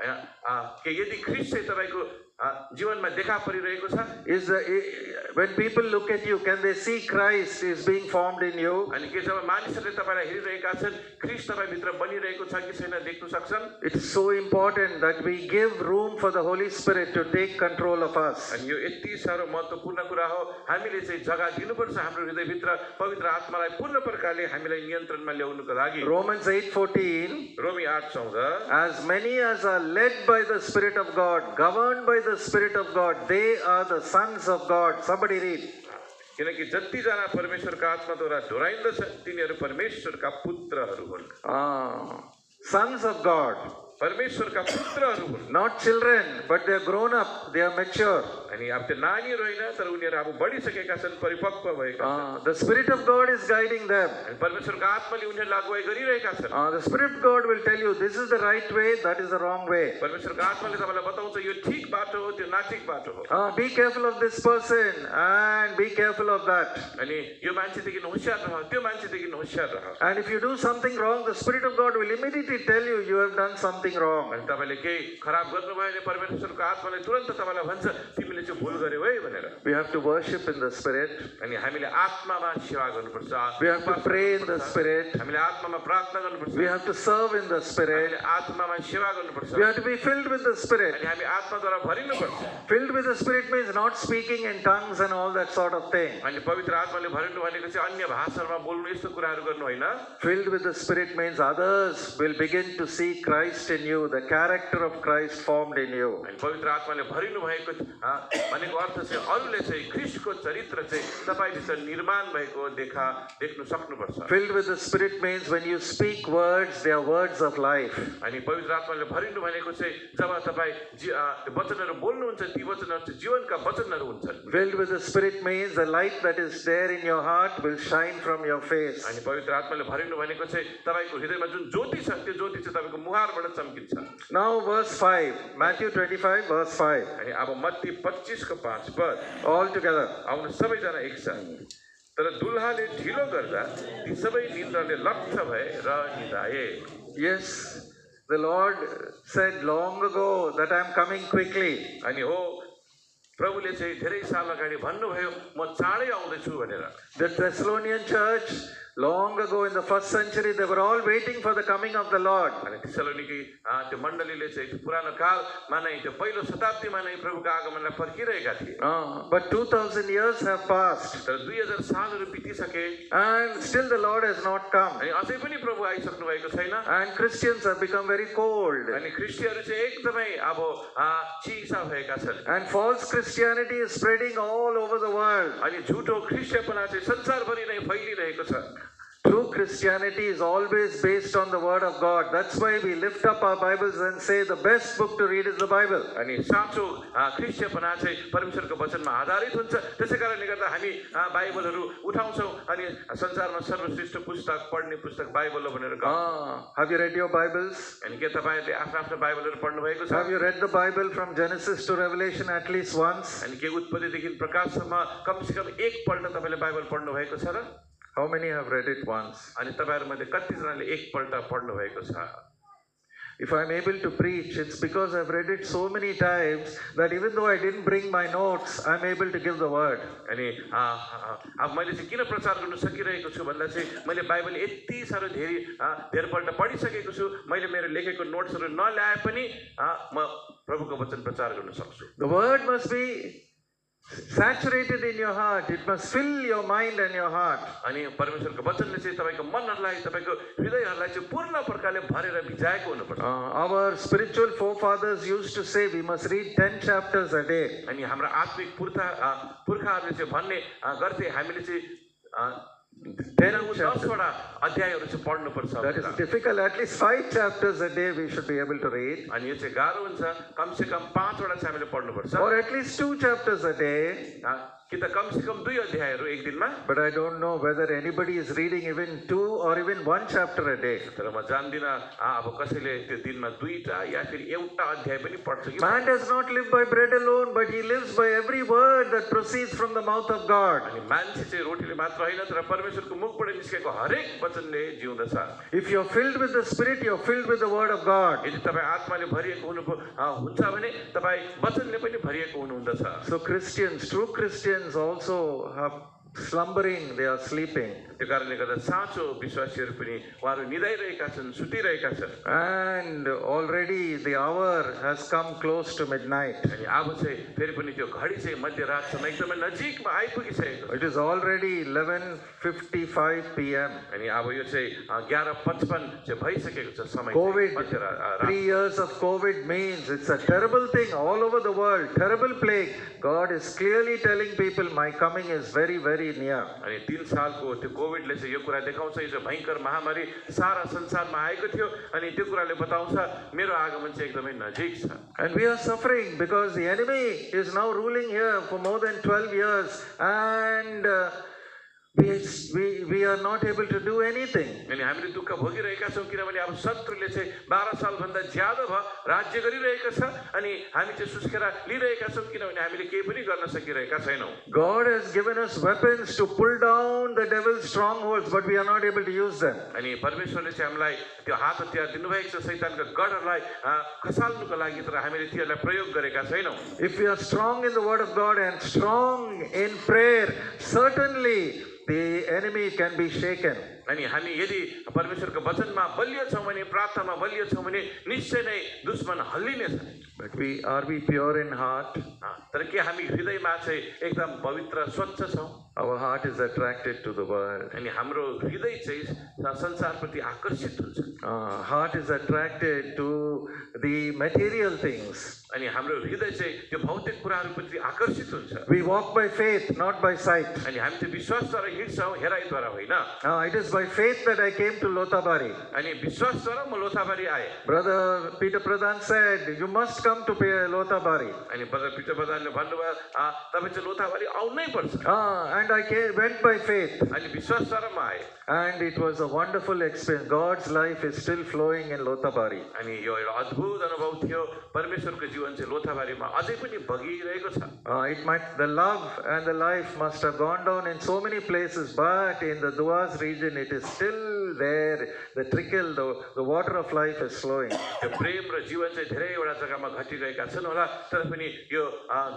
हैन के यदि ख्रीष्ट चाहिँ तपाईँको जीवनमा देखा परिरहेको छ? When people look at you, can they see Christ is being formed in you? अनि के जब मानिसहरूले तपाईँलाई हेरिरहेका छन् ख्रीष्ट तपाईँभित्र बनिरहेको छ कि छैन देख्न सक्छन्? It's so important that we give room for the Holy Spirit to take control of us. अनि यो यति साह्रो महत्त्वपूर्ण कुरा हो, हामीले चाहिँ जग्गा दिनुपर्छ हाम्रो हृदयभित्र पवित्र आत्मालाई पूर्ण प्रकारले हामीलाई नियन्त्रणमा ल्याउनुको लागि। Romans 8:14, रोमी 8:14, as many as are led by the Spirit of God, governed by the Spirit of God, they are the sons of God. Somebody read. किनकि जतिजना परमेश्वरका आत्माद्वारा डोराइन्दछन् तिनीहरू परमेश्वरका पुत्रहरू हुन्। Sons of God. परमेश्वरका पुत्रहरू हुन्। Not children, but they are grown up, they are mature. अनि अब त्यो नानीहरू होइन तर उनीहरू अब बढिसकेका छन्, परिपक्व भएका छन्। The Spirit of God is guiding them. अनि परमेश्वरको आत्माले उनीहरूलाई अगुवाई गरिरहेका छन्। The Spirit of God will tell you this is the right way, that is the wrong way. परमेश्वरको आत्माले तपाईँलाई बताउँछ यो ठिक बाटो हो, त्यो नाठिक बाटो हो। Be careful of this person and be careful of that. अनि यो मान्छेदेखि होशियार रह, त्यो मान्छेदेखि होशियार रह। And if you do something wrong, the Spirit of God will immediately tell you you have done something wrong. अनि तपाईँले केही खराब गर्नुभयो भने परमेश्वरको आत्माले तुरन्त तपाईँलाई भन्छ तिमीले चाहिँ भुल गर्यौ है भनेर। We have to worship in the Spirit. अनि हामीले आत्मामा सेवा गर्नुपर्छ। We have to pray in the Spirit. हामीले आत्मामा प्रार्थना गर्नुपर्छ। We have to serve in the Spirit. हामीले आत्मामा सेवा गर्नुपर्छ। We have to be filled with the Spirit. अनि हामी आत्माद्वारा भरिनुपर्छ। Filled with the Spirit means not speaking in tongues and all that sort of thing. अनि पवित्र आत्माले भरिनु भनेको चाहिँ अन्य भाषाहरूमा बोल्नु यस्तो कुराहरू गर्नु होइन। Filled with the Spirit means others will begin to see Christ in you, the character of Christ formed in you. अनि पवित्र आत्माले भरिनु भएको भनेको अर्थ चाहिँ अरूले चाहिँ ख्रीष्टको चरित्र चाहिँ तपाईँभित्र निर्माण भएको देख्नु सक्नुपर्छ। Filled with the Spirit means when you speak words, they are words of life. अनि पवित्र आत्माले भरिनु भनेको चाहिँ जब तपाईँ वचनहरू बोल्नुहुन्छ ती वचनहरू चाहिँ जीवनका वचनहरू हुन्छन्। Filled with the Spirit means the light that is there in your heart will shine from your face. अनि पवित्र आत्माले भरिनु भनेको चाहिँ तपाईँको हृदयमा जुन ज्योति छ त्यो ज्योति चाहिँ तपाईँको मुहारबाट चम्किन्छ। Now verse 5, Matthew 25 verse 5. अनि अब मत्ती 25 को 5 पद All together. आउनु सबैजना एकसाथ। तर दुल्हाले ढिलो गर्दा ती सबै निन्द्राले लट्ठ भए र निदाए। Yes, the Lord said long ago that I am coming quickly. अनि हो प्रभुले चाहिँ धेरै साल अगाडि भन्नुभयो म चाँडै आउँदैछु भनेर। The Thessalonian church long ago in the first century they were all waiting for the coming of the Lord. अनि थेसलोनिकी त्यो मण्डलीले चाहिँ पुरानो कालमा नै त्यो पहिलो शताब्दीमा नै प्रभुको आगमनलाई पर्खिरहेका थिए। But 2000 years have passed तर 2000 सालहरू बितिसके and still the Lord has not come. अनि अझै पनि प्रभु आइसक्नु भएको छैन। And Christians have become very cold. अनि ख्रिस्टीहरू चाहिँ एकदमै अब चिसा भएका छन्। And false Christianity is spreading all over the world. अनि झुटो ख्रिस्टियपना चाहिँ संसारभरि नै फैलिरहेको छ। True Christianity is always based on the Word of God. That's why we lift up our Bibles and say the best book to read is the Bible. अनि साँचो ख्रिस्टियपना चाहिँ परमेश्वरको वचनमा आधारित हुन्छ। त्यसै कारणले गर्दा हामी बाइबलहरू उठाउँछौँ अनि संसारमा सर्वश्रेष्ठ पुस्तक पढ्ने पुस्तक बाइबल हो भनेर कहन्छौँ। Have you read your Bibles? अनि के तपाईँहरूले आफ्नो बाइबलहरू पढ्नु भएको छ? Have you read the Bible from Genesis to Revelation at least once? अनि के उत्पत्तिदेखि प्रकाशसम्म कमसेकम एकपल्ट तपाईँले बाइबल पढ्नु भएको छ र? How many have read it once? अनि तपाईहरुमध्ये कतिजनाले एकपल्ट पढ्नु भएको छ? If I'm able to preach, it's because I've read it so many times that even though I didn't bring my notes, I'm able to give the word. अनि अब मैले चाहिँ किन प्रचार गर्न सकिरहेको छु भन्दा चाहिँ मैले बाइबल यति साह्रो धेरैपल्ट पढिसकेको छु, मैले मेरो लेखेको नोट्सहरू नल्याए पनि म प्रभुको वचन प्रचार गर्न सक्छु। The word must be saturated in your heart. It must fill your mind and your heart. अनि परमेश्वरको वचनले चाहिँ तपाईको मनहरुलाई, तपाईको हृदयहरुलाई चाहिँ पूर्ण प्रकारले भरेर भिजाएको हुनुपर्छ। Our spiritual forefathers used to say we must read 10 chapters a day. अनि हाम्रो आत्मिक पुर्खाहरूले चाहिँ भन्ने गर्थे हामीले चाहिँ 10 वटा अध्यायहरु चाहिँ पढ्नुपर्छ। That is difficult. At least 5 chapters a day we should be able to read. अनि यो चाहिँ गाह्रो हुन्छ, कम से कम 5 वटा चाहिँ हामीले पढ्नुपर्छ। Or at least 2 chapters a day. कि त कम से कम 2 अध्यायहरु एक दिनमा। But I don't know whether anybody is reading even 2 or even 1 chapter a day. तर म जान्दिन अब कसैले त्यो दिनमा 2टा या फिर एउटा अध्याय पनि पढ्छ कि। Man does not live by bread alone, but he lives by every word that proceeds from the mouth of God. अनि मान्छे चाहिँ रोटीले मात्र हैन तर परमेश्वरको मुखबाट निस्केको हरेक वचनले जिउँदछ। If you're filled with the Spirit, you're filled with the word of God. यदि तपाई आत्माले भरिएको हुन्छ भने तपाई वचनले पनि भरिएको हुनुहुन्छ। So Christians, true Christians also have slumbering, they are sleeping. त्यो कारणले गर्दा साँचो विश्वासीहरू पनि उहाँहरू निदाइरहेका छन्, सुतिरहेका छन्। And already the hour has come close to midnight. अनि अब चाहिँ फेरि पनि त्यो घडी चाहिँ मध्यरातसम्म एकदमै नजिकमा आइपुगिसकेको छ। It is already 11:55 p.m. अनि अब यो चाहिँ 11:55 चाहिँ भइसकेको छ समय। COVID, 3 years of COVID means it's a terrible thing all over the world, terrible plague. God is clearly telling people my coming is very, very near. अनि 3 सालको त्यो कोभिडले चाहिँ यो कुरा देखाउँछ, यो चाहिँ भयंकर महामारी सारा संसारमा आएको थियो अनि त्यो कुराले बताउँछ मेरो आगमन चाहिँ एकदमै नजिक छ। And we are suffering because the enemy is now ruling here for more than 12 years and we are not able to do anything. अनि हामीले दुःख भोगिरहेका छौं किनभने अब शत्रुले चाहिँ 12 साल भन्दा ज्यादा भ राज्य गरिरहेको छ अनि हामी चाहिँ सुस्केरा लिइरहेका छौं किनभने हामीले केही पनि गर्न सकिरहेका छैनौं। God has given us weapons to pull down the devil's strongholds, but we are not able to use them. अनि परमेश्वरले चाहिँ हामीलाई त्यो हात हतियार दिनुभएको छ शैतानका गढहरुलाई खसाल्नुको लागि, तर हामीले तीलाई प्रयोग गरेका छैनौं। If we are strong in the word of God and strong in prayer, certainly the enemy can be shaken. अनि हामी यदि परमेश्वरको वचनमा बलियो छौं भने, प्रार्थनामा बलियो छौं भने निश्चय नै दुश्मन हल्लिनेछ। But are we pure in heart? तर के हामी हृदयमा चाहिँ एकदम पवित्र स्वच्छ छौं? Our heart is attracted to the world. अनि हाम्रो हृदय चाहिँ संसारप्रति आकर्षित हुन्छ। Heart is attracted to the material things. अनि हाम्रो हृदय चाहिँ त्यो भौतिक कुराहरुप्रति आकर्षित हुन्छ। We walk by faith, not by sight. अनि हामी चाहिँ विश्वासद्वारा हिँड्छौं, हेराइद्वारा होइन। It is by faith that I came to Lothabari. अनि विश्वासद्वारा म लोथाबारी आए। Brother Peter Pradhan said, you must come to Lothabari. अनि ब्रदर पिटर प्रधानले भन्नुभयो तपाई चाहिँ लोथाबारी आउनै पर्छ। And I went by faith. अनि विश्वासद्वारा म आए। And it was a wonderful experience. God's life is still flowing in Lothabari. अनि यो एउटा अद्भुत अनुभव थियो। परमेश्वरको जीवन चाहिँ लोथाबारीमा अझै पनि बगिरहेको छ। The love and the life must have gone down in so many places, but in the Duas region it is still there. The trickle, the water of life is flowing. त्यो प्रेम र जीवन चाहिँ धेरैवटा जग्गामा घटिरहेका छन् होला, तर पनि यो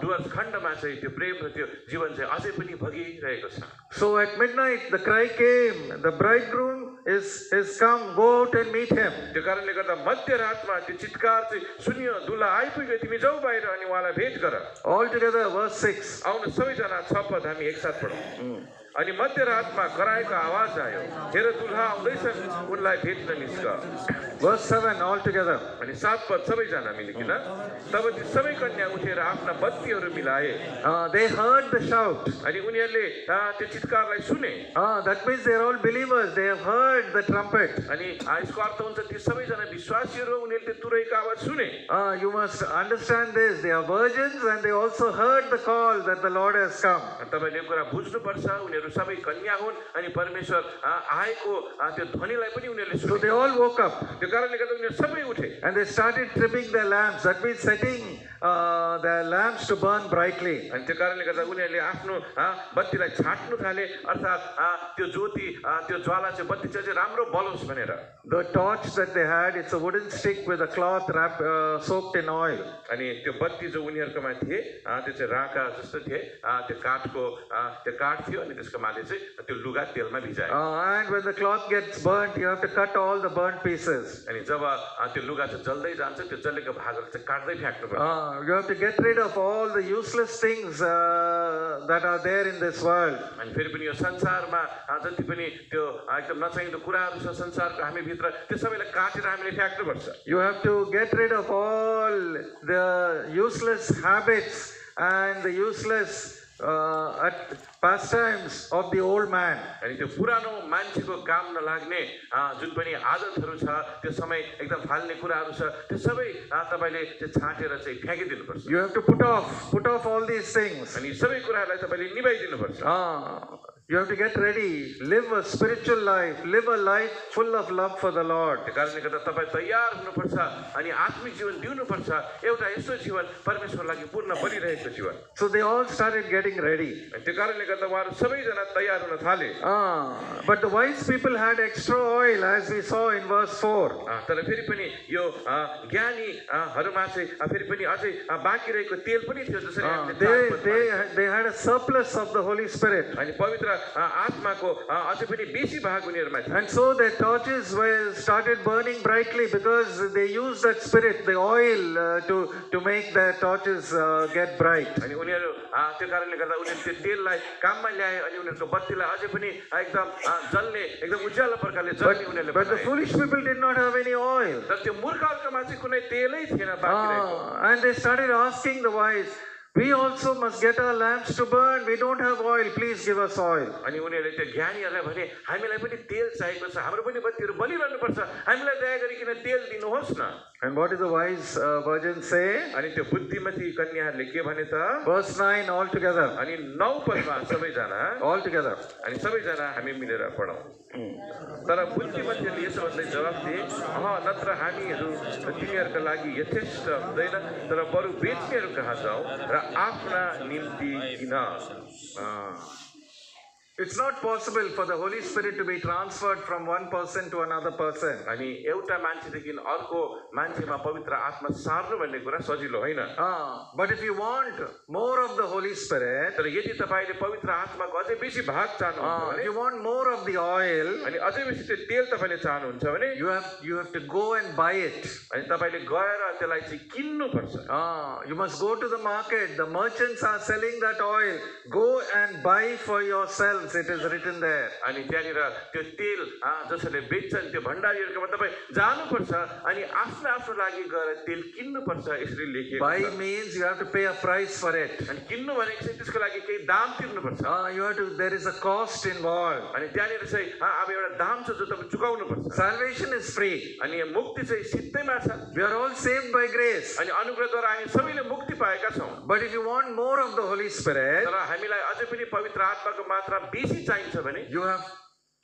डुवर्स खण्डमा चाहिँ त्यो प्रेम र त्यो जीवन चाहिँ अझै पनि बगिरहेको छ। So at midnight the cry came, the bridegroom is come, go out and meet him. त्यो कारणले गर्दा मध्यरातमा त्यो चित्कार चाहिँ सुनियो, दुल्हा आइपुग्यो, तिमी जाऊ बाहिर अनि उहाँलाई भेट गर। All together verse 6. आउनु सबैजना 6 पद हामी एकसाथ पढौं। अनि मध्यरातमा कराएको आवाज आयो, हेर दुल्हा आउँदैछन्, उनलाई भेट्न निस्क। Verse 7 all together. अनि 7 पद सबैजना मिलिकन तब ती सबै कन्या उठेर आफ्ना बत्तीहरू मिलाए। They heard the shout. अनि उनीहरूले त्यो चित्कारलाई सुने। That means they are all believers. They have heard the trumpet. अनि यसको अर्थ हुन्छ ती सबैजना विश्वासीहरू उनीहरूले त्यो तुरैको आवाज सुने। You must understand this. They are virgins and they also heard the call that the Lord has come. तपाईले यो कुरा बुझ्नुपर्छ, उनीहरू सबै कन्या हुन् अनि परमेश्वर आएको त्यो ध्वनिलाई पनि उनीहरूले सुने। So they all woke up. त्यो कारणले गर्दा उनीहरू सबै उठे। And they started trimming their lamps. That means setting their lamps to burn brightly. अनि त्यो कारणले गर्दा उनीहरूले आफ्नो बत्तीलाई छाट्नु थाले, अर्थात् त्यो ज्योति त्यो ज्वाला चाहिँ बत्ती चाहिँ राम्रो बलोस् भनेर। The torch that they had, it's a wooden stick with a cloth soaked in oil. अनि त्यो बत्ती जो उनीहरूकोमा थिए त्यो चाहिँ राका जस्तो थिए, त्यो काठ थियो अनि त्यसको माथि चाहिँ त्यो लुगा तेलमा भिजाए। And when the cloth gets burnt, you have to cut all the burnt pieces. अनि जब त्यो लुगा चाहिँ जल्दै जान्छ त्यो जलेको भागहरू चाहिँ काट्दै फ्याक्नुपर्छ। You have to get rid of all the useless things that are there in this world. अनि फेरि पनि यो संसारमा जति पनि त्यो एकदम नचाहिँदो कुराहरू छ संसारको हामी भित्र त्यो सबैलाई काटेर हामीले फ्याक्नुपर्छ। You have to get rid of all the useless habits and the useless pastimes of the old man. अनि त्यो पुरानो मान्छेको काम नलाग्ने जुन पनि आदतहरू छ, त्यो समय एकदम फाल्ने कुराहरू छ, त्यो सबै तपाईले त्यो छाटेर चाहिँ फ्याँकिदिनुपर्छ। You have to put off all these things. अनि सबै कुराहरूलाई तपाईले निभाइदिनुपर्छ। You have to get ready, live a spiritual life, live a life full of love for the Lord. त्यो कारणले गर्दा तपाईँ तयार हुनुपर्छ अनि आत्मिक जीवन दिउनुपर्छ, एउटा यस्तो जीवन परमेश्वरको लागि पूर्ण बलिरहेको जीवन। So they all started getting ready. अनि त्यो कारणले गर्दा उहाँहरू सबैजना तयार हुन थाले। But the wise people had extra oil, as we saw in verse 4. तर फेरि पनि यो ज्ञानीहरूमा चाहिँ फेरि पनि अझै बाँकी रहेको तेल पनि थियो, जसरी हामीले They had a surplus of the Holy Spirit. अनि पवित्र आत्माको अझै पनि बेसी भाग उनीहरूमा थियो। And so their torches started burning brightly because they used that spirit, the oil, to make their torches get bright. अनि उनीहरू त्यो कारणले गर्दा उनीहरू त्यो तेललाई काममा ल्याए अनि उनीहरूको बत्तीलाई अझै पनि एकदम जल्ने एकदम उज्यालो प्रकारले जल्ने उनीहरूले But the foolish people did not have any oil. तर त्यो मूर्खहरूकोमा चाहिँ कुनै तेलै थिएन बाँकी रहेको। And they started asking the wise, we also must get our lamps to burn. We don't have oil. Please give us oil. अनि उनीहरूले त्यो ज्ञानीहरूलाई भने हामीलाई पनि तेल चाहिएको छ, हाम्रो पनि बत्तीहरू बलिरहनु पर्छ, हामीलाई दया गरिकन तेल दिनुहोस् न। And what did the wise virgin say? अनि त्यो बुद्धिमती कन्याहरूले के भने त? Verse 9 all together. अनि 9 पदमा सबैजना All together. अनि सबैजना हामी मिलेर पढौँ। तर बुद्धिमतीले यसो भन्दै जवाफ दिए, नत्र हामीहरू तिनीहरूका लागि यथेष्ट हुँदैन, तर बरु बेच्नेहरू कहाँ जाउँ र आफ्ना निम्ति किन। It's not possible for the Holy Spirit to be transferred from one person to another person. अनि एउटा मान्छेदेखि अर्को मान्छेमा पवित्र आत्मा सार्नु भन्ने कुरा सजिलो होइन। But if you want more of the Holy Spirit, तर यदि तपाईले पवित्र आत्माको अझै बेसी भाग चाहनुहुन्छ भने, if you want more of the oil, अनि अझै बेसी त्यो तेल तपाईले चाहनुहुन्छ भने, you have to go and buy it. अनि तपाईले गएर त्यसलाई चाहिँ किन्नु पर्छ। You must go to the market. The merchants are selling that oil. Go and buy for yourselves. It is written there. अनि त्यहाँनिर त्यो तेल जसले बेच्छन् त्यो भण्डारीहरूकोमा तपाईँ जानुपर्छ अनि आफ्नो लागि गएर तेल किन्नुपर्छ, यसरी लेखिएको छ। Buy means you have to pay a price for it. अनि किन्नु भनेको चाहिँ त्यसको लागि केही दाम तिर्नुपर्छ। There is a cost involved. अनि त्यहाँनिर चाहिँ अब एउटा दाम छ जो तपाईँ चुकाउनुपर्छ। Salvation is free. अनि मुक्ति चाहिँ सिधैमा छ। We are all saved by grace. अनि अनुग्रहद्वारा हामी सबैले मुक्ति पाएका छौँ। But if you want more of the Holy Spirit, तर हामीलाई अझै पनि पवित्र आत्माको मात्रा बेसी चाहिन्छ भने, you have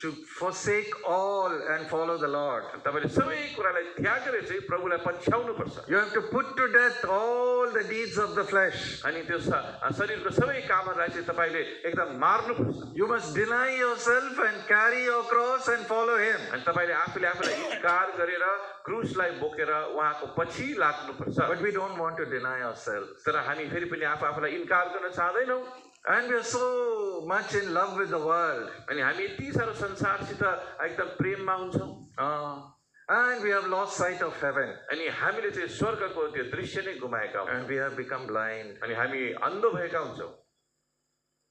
to forsake all and follow the Lord. तपाईले सबै कुरालाई त्यागेर चाहिँ प्रभुलाई पछ्याउनु पर्छ। You have to put to death all the deeds of the flesh. अनि त्यो शरीरको सबै कामहरूलाई चाहिँ तपाईले एकदम मार्नु पर्छ। You must deny yourself and carry your cross and follow him. अनि तपाईले आफूलाई इन्कार गरेर क्रुसलाई बोकेर उहाँको पछि लाग्नु पर्छ। But we don't want to deny ourselves. तर हामी फेरि पनि आफूलाई इन्कार गर्न चाहदैनौँ। And we are so much in love with the world. अनि हामी यति साह्रो संसारसित एकदम प्रेममा हुन्छौँ। And we have lost sight of heaven. अनि हामीले चाहिँ स्वर्गको त्यो दृश्य नै गुमाएका हौँ। And we have become blind. अनि हामी अन्धो भएका हुन्छौँ।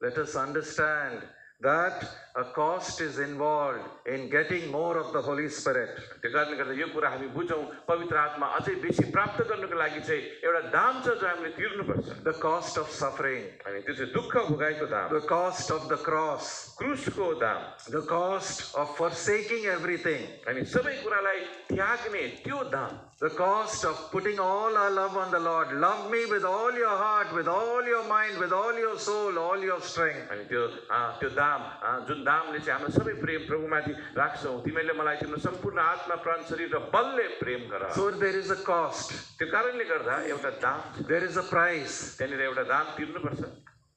Let us understand that a cost is involved in getting more of the Holy Spirit. त्यो कारणले गर्दा यो कुरा हामी बुझौँ, पवित्र आत्मा अझै बेसी प्राप्त गर्नको लागि चाहिँ एउटा दाम छ जो हामीले तिर्नुपर्छ। The cost of suffering. अनि त्यो चाहिँ दुःख भोगाइको दाम। The cost of the cross. क्रुसको दाम। The cost of forsaking everything. अनि सबै कुरालाई त्याग्ने त्यो दाम। The cost of putting all our love on the Lord. Love me with all your heart, with all your mind, with all your soul, all your strength. अनि त्यो दाम जुन दामले चाहिँ हाम्रो सबै प्रेम प्रभुमाथि राख्छौँ, तिमीले मलाई तिम्रो सम्पूर्ण आत्मा प्राण शरीर र बलले प्रेम गर। So there is a cost. त्यो कारणले गर्दा एउटा दाम छ, There is a price. त्यहाँनिर एउटा दाम तिर्नुपर्छ।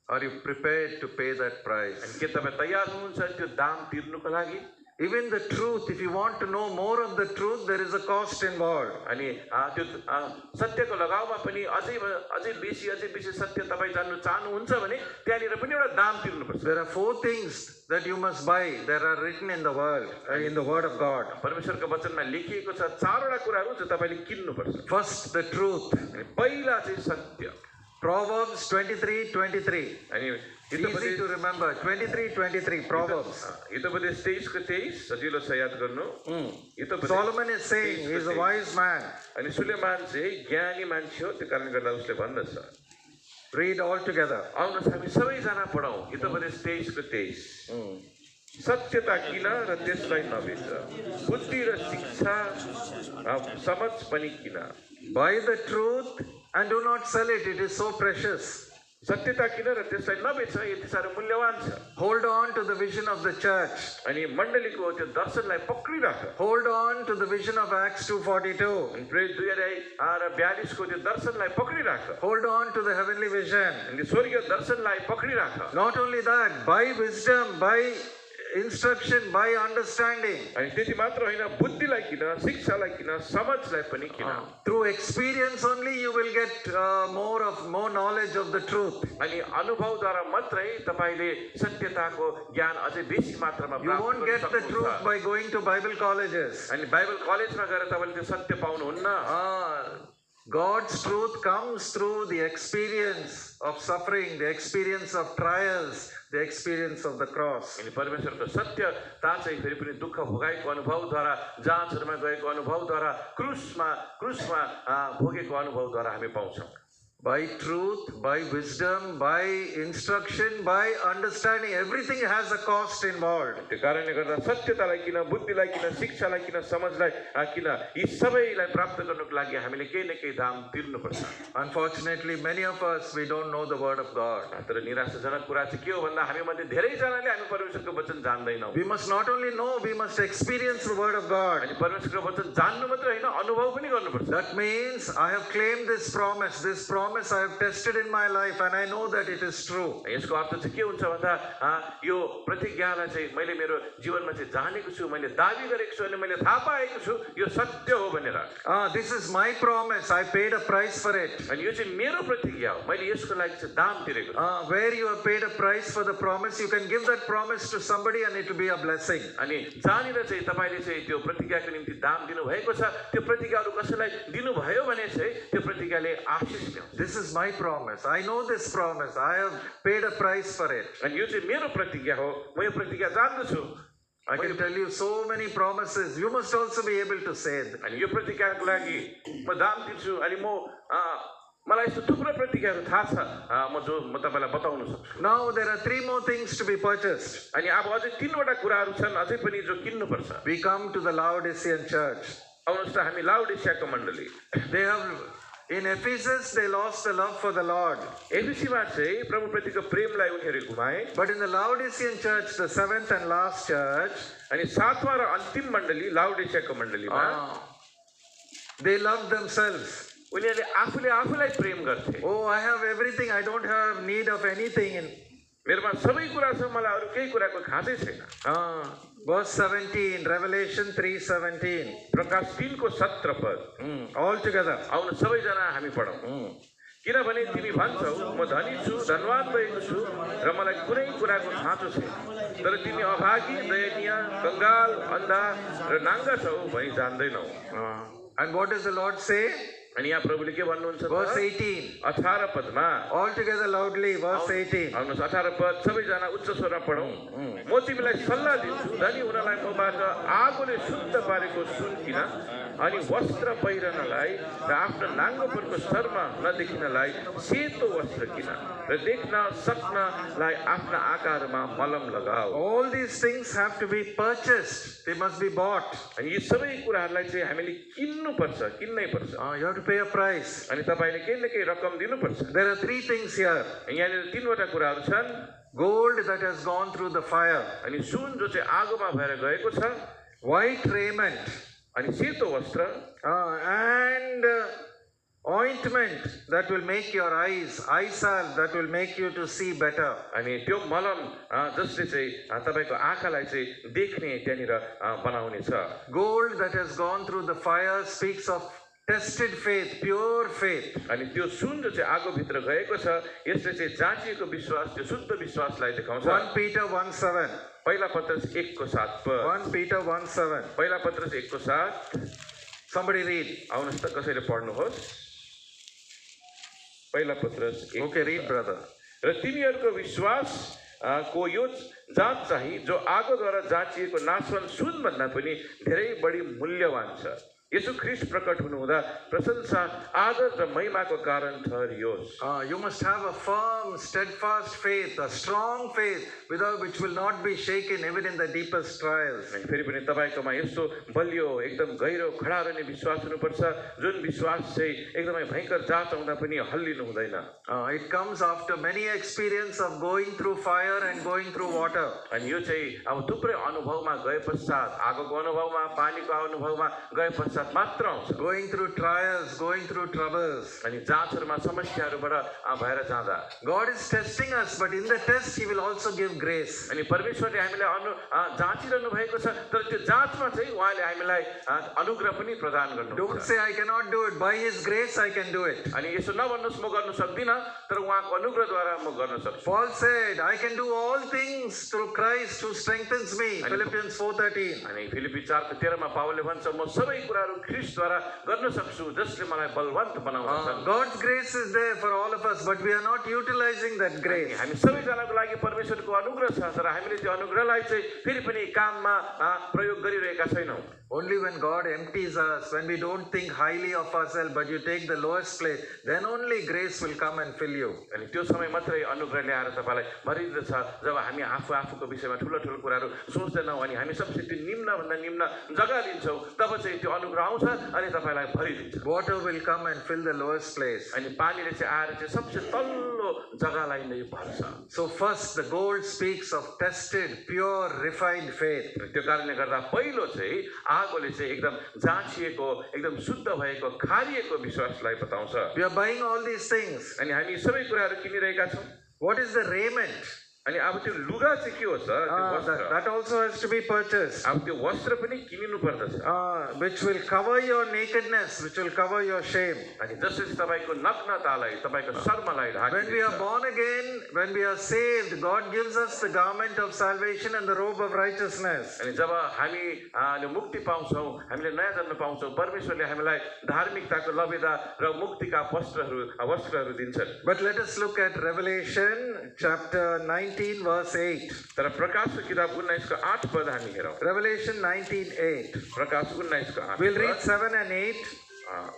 Are you prepared to pay that price? अनि के तपाईँ तयार हुनुहुन्छ त्यो दाम तिर्नुको लागि? Even the truth, if you want to know more of the truth, there is a cost involved. अनि त्यो सत्यको लगाउमा पनि अझै बेसी सत्य तपाईँ जान्नु चाहनुहुन्छ भने त्यहाँनिर पनि एउटा दाम तिर्नुपर्छ। There are 4 things that you must buy that are written in the world, in the word of God. परमेश्वरको वचनमा लेखिएको छ 4वटा कुराहरू जो तपाईँले किन्नुपर्छ। First, the truth. अनि पहिला चाहिँ सत्य। Proverbs 23:23. अनि Easy to remember. 23:23. Proverbs. Hitopadesha 23:23 सजिलो छ याद गर्नु। Solomon is saying he is a wise man. अनि सुलेमान चाहिँ ज्ञानी मान्छे हो, त्यो कारणले गर्दा उसले भन्दछ। Read all together. आउनुहोस् हामी सबैजना पढौँ हितोपदेश 23:23। सत्यता किन र त्यसलाई नबेच, बुद्धि र शिक्षा समझ पनि किन। Buy the truth and do not sell it. It is so precious. सत्यता किन र त्यसलाई नबेच, यति साह्रो मूल्यवान छ। Hold on to the vision of the church. अनि मण्डलीको त्यो दर्शनलाई पक्रिराख। Hold on to the vision of Acts 2:42. अनि प्रेरित 2042 को त्यो दर्शनलाई पक्रिराख। Hold on to the heavenly vision. अनि स्वर्गीय दर्शनलाई पक्रिराख। Not only that, buy wisdom, buy instruction, buy understanding. अनि त्यति मात्र होइन, बुद्धिलाई किन, शिक्षालाई किन, समझलाई पनि किन। Through experience only you will get more knowledge of the truth. अनि अनुभवद्वारा मात्रै तपाईले सत्यताको ज्ञान अझै बेसी मात्रामा You प्राप्त won't गर्न get the सक्नुहुन्छ। truth by going to Bible colleges. अनि बाइबल कलेजमा गएर तपाईले त्यो सत्य पाउनुहुन्न। God's truth comes through the experience of suffering, the experience of trials, the experience of the cross. अनि परमेश्वरको सत्यता चाहिँ फेरि पनि दुःख भोगाएको अनुभवद्वारा, जाँचहरूमा गएको अनुभवद्वारा, क्रुसमा भोगेको अनुभवद्वारा हामी पाउँछौँ। By truth, by wisdom, by instruction, by understanding, everything has a cost involved. त्यो कारणले गर्दा सत्यतालाई किन, बुद्धिलाई किन, शिक्षालाई किन, समझलाई किन, यी सबैलाई प्राप्त गर्नको लागि हामीले केही न केही दाम तिर्नुपर्छ। Unfortunately, many of us, we don't know the word of God. तर निराशाजनक कुरा चाहिँ के हो भन्दा हामी मध्ये धेरैजनाले हामी परमेश्वरको वचन जान्दैनौँ। We must not only know, we must experience the word of God. अनि परमेश्वरको वचन जान्नु मात्र होइन, अनुभव पनि गर्नुपर्छ। That means I have claimed this promise I have tested in my life and I know that it is true. यसको अर्थ चाहिँ के हुन्छ भन्दा यो प्रतिज्ञालाई चाहिँ मैले मेरो जीवनमा चाहिँ जानेको छु, मैले दाबी गरेको छु अनि मैले थाहा पाएको छु यो सत्य हो भनेर। This is my promise. I paid a price for it. अनि यो चाहिँ मेरो प्रतिज्ञा हो, मैले यसको लागि चाहिँ दाम तिरेको छु। Where you have paid a price for the promise, you can give that promise to somebody and it will be a blessing. अनि जानेर चाहिँ तपाईले चाहिँ त्यो प्रतिज्ञाको निम्ति दाम दिनु भएको छ, त्यो प्रतिज्ञाहरू कसैलाई दिनुभयो भने चाहिँ त्यो प्रतिज्ञाले आशीष ल्याउँछ। This is my promise. I know this promise. I have paid a price for it. अनि यो चाहिँ मेरो प्रतिज्ञा हो, म यो प्रतिज्ञा जान्दछु। I can tell you so many promises. You must also be able to say it. अनि यो प्रतिज्ञाको लागि म दाम दिन्छु अनि मलाई यस्तो थुप्रो प्रतिज्ञाहरू थाहा छ म तपाईलाई बताउन सक्छु। Now there are 3 more things to be purchased. अनि अब अझै 3वटा कुराहरू छन् अझै पनि जो किन्नुपर्छ। We come to the Laodicean church. आउनुहोस् त हामी लाउडिसियाको मण्डली। They have in Ephesus they lost the love for the Lord. एफिसीमा चाहिँ प्रभुप्रतिको प्रेमलाई उनीहरू गुमाए। But in the Laodicean church, the 7th and last church, अनि 7वां र अन्तिम मण्डली लाउडिसियाको मण्डलीमा they loved themselves. उनीहरूले आफूलाई प्रेम गर्थे। Oh, I have everything. I don't have need of anything. मेरोमा सबै कुरा छ, मलाई अरू केही कुराको खाँचै छैन। Verse 17, Revelation 3:17. प्रकाश 3 को 17 पद। All together. आउनु सबैजना हामी पढौँ। किनभने तिमी भन्छौ म धनी छु, धनवान भएको छु र मलाई कुनै कुराको खाँचो छैन, तर तिमी अभागी, दयनीय, कंगाल, अन्धा र नाङ्गा छौ भनी जान्दैनौ। And what does the Lord say? अनि यहाँ प्रभुले के भन्नुहुन्छ? Verse 18. 18 पदमा। All together loudly, verse 18. आउनुहोस् 18 पद सबैजना उच्च स्वरमा पढौँ। म तिमीलाई सल्लाह दिन्छु, धनी हुनलाई मबाट आगोले शुद्ध पारेको सुन किन, अनि वस्त्र पहिरनलाई र आफ्नो नाङ्गोपनको शर्म नदेखिनलाई सेतो वस्त्र किन, र देख्न सक्नलाई आफ्ना आँखाहरूमा मलम लगाऊ। All these things have to be purchased. They must be bought. अनि यी सबै कुराहरूलाई चाहिँ हामीले किन्नुपर्छ, किन्नै पर्छ। You have to pay a price. अनि तपाईँले केही न केही रकम दिनुपर्छ। There are three things here. यहाँनिर तीनवटा कुराहरू छन्। Gold that has gone through the fire, अनि सुन जो चाहिँ आगोमा भएर गएको छ, white raiment, अनि सेतो वस्त्र, and ointment that will make your eye salve that will make you to see better. अनि त्यो मलम जसले चाहिँ तपाईँको आँखालाई चाहिँ देख्ने त्यहाँनिर बनाउने छ। Gold that has gone through the fire speaks of tested faith, pure faith. अनि त्यो सुन जो चाहिँ आगोभित्र गएको छ, यसले चाहिँ जाँचिएको विश्वास, त्यो शुद्ध विश्वासलाई देखाउँछ। 1 Peter 1:7. पहिला पत्रस 1:7। 1 Peter 1:7. पहिला पत्रस 1:7। Somebody read. आउनुहोस् त कसैले पढ्नुहोस्। पहिला पत्रस 1। Okay, read, brother. र तिमीहरूको विश्वास को यो जाँच चाहिँ जो आगोद्वारा जाँचिएको नाशवान सुनभन्दा पनि धेरै बढी मूल्यवान छ। यसु ख्रीष्ट प्रकट हुनुहुँदा प्रशंसा, आदर र महिमाको कारण ठहरियोस्। You must have a firm, steadfast faith, a strong faith, without which will not be shaken even in the deepest trials. अनि फेरि पनि तपाईँकोमा यस्तो बलियो, एकदम गहिरो, खडा रहने विश्वास हुनुपर्छ, जुन विश्वास चाहिँ एकदमै भयङ्कर जाँच आउँदा पनि हल्लिनु हुँदैन। It comes after many experience of going through fire and going through water. अनि यो चाहिँ अब थुप्रै अनुभवमा गए पश्चात, आगोको अनुभवमा, पानीको अनुभवमा गए पश्चात मात्र आउँछ। Going through trials, going through troubles. अनि जाँचहरूमा समस्याहरूबाट भएर जाँदा God is testing us, but in the test He will also give grace. अनि परमेश्वरले हामीलाई जाँचिरहनु भएको छ, तर त्यो जाँचमा चाहिँ उहाँले हामीलाई अनुग्रह पनि प्रदान Don't गर्नुहुन्छ। say I cannot do it. By His grace I can do it. अनि यसो नभन्नुहोस् म गर्न सक्दिनँ, तर उहाँको अनुग्रहद्वारा म गर्न सक्छु। Paul said, I can do all things through Christ who strengthens me. Philippians 4:13. अनि फिलिपी 4:13 मा पावलले भन्छ म सबै कुराहरू ख्रीष्टद्वारा गर्न सक्छु जसले मलाई बलवन्त बनाउँदछ। God's grace is there for all of us, but we are not utilizing that grace. हामी सबैजनाको लागि परमेश्वरको अनुग्रह छ, तर हामीले त्यो अनुग्रहलाई चाहिँ फेरि पनि काममा प्रयोग गरिरहेका छैनौँ। Only when God empties us, when we don't think highly of ourselves, but you take the lowest place, then only grace will come and fill you. अनि त्यो समय मात्रै अनुग्रह ल्याएर तपाईँलाई भरिदछ जब हामी आफूको विषयमा ठुलो ठुलो कुराहरू सोच्दैनौँ अनि हामी सबसे त्यो निम्नभन्दा निम्न जग्गा लिन्छौँ, तब चाहिँ त्यो अनुग्रह आउँछ अनि तपाईँलाई भरिदिन्छ। Water will come and fill the lowest place. अनि पानीले चाहिँ आएर चाहिँ सबसे तल्लो जग्गालाई नै भर्छ। So first, the gold speaks of tested, pure, refined faith. त्यो कारणले गर्दा पहिलो चाहिँ आगोले चाहिँ एकदम जाँचिएको, एकदम शुद्ध भएको, खारिएको विश्वासलाई बताउँछ। We are buying all these things. अनि हामी सबै कुराहरू किनिरहेका छौँ। What is the raiment? अनि अब त्यो लुगा चाहिँ के हो सर? त्यो वस्त्र, That also has to be purchased. अब त्यो वस्त्र पनि किनिनु पर्दछ। Which will cover your nakedness, which will cover your shame. अनि जसरी तपाईँको नग्नतालाई, तपाईँको शर्मलाई When we are ढाकिदिन्छ। born again, when we are saved, God gives us the garment of salvation and the robe of righteousness. अनि जब हामी मुक्ति पाउँछौँ, हामीले नयाँ जन्म पाउँछौँ, परमेश्वरले हामीलाई धार्मिकताको लबेदा र मुक्तिका वस्त्रहरू दिन्छन्। But let us look at Revelation chapter 19 verse 8. तर प्रकाशको किताब 19 को 8 पद हामी हेरौँ। Revelation 19:8. प्रकाश 19 को 8 We'll read 7 and 8.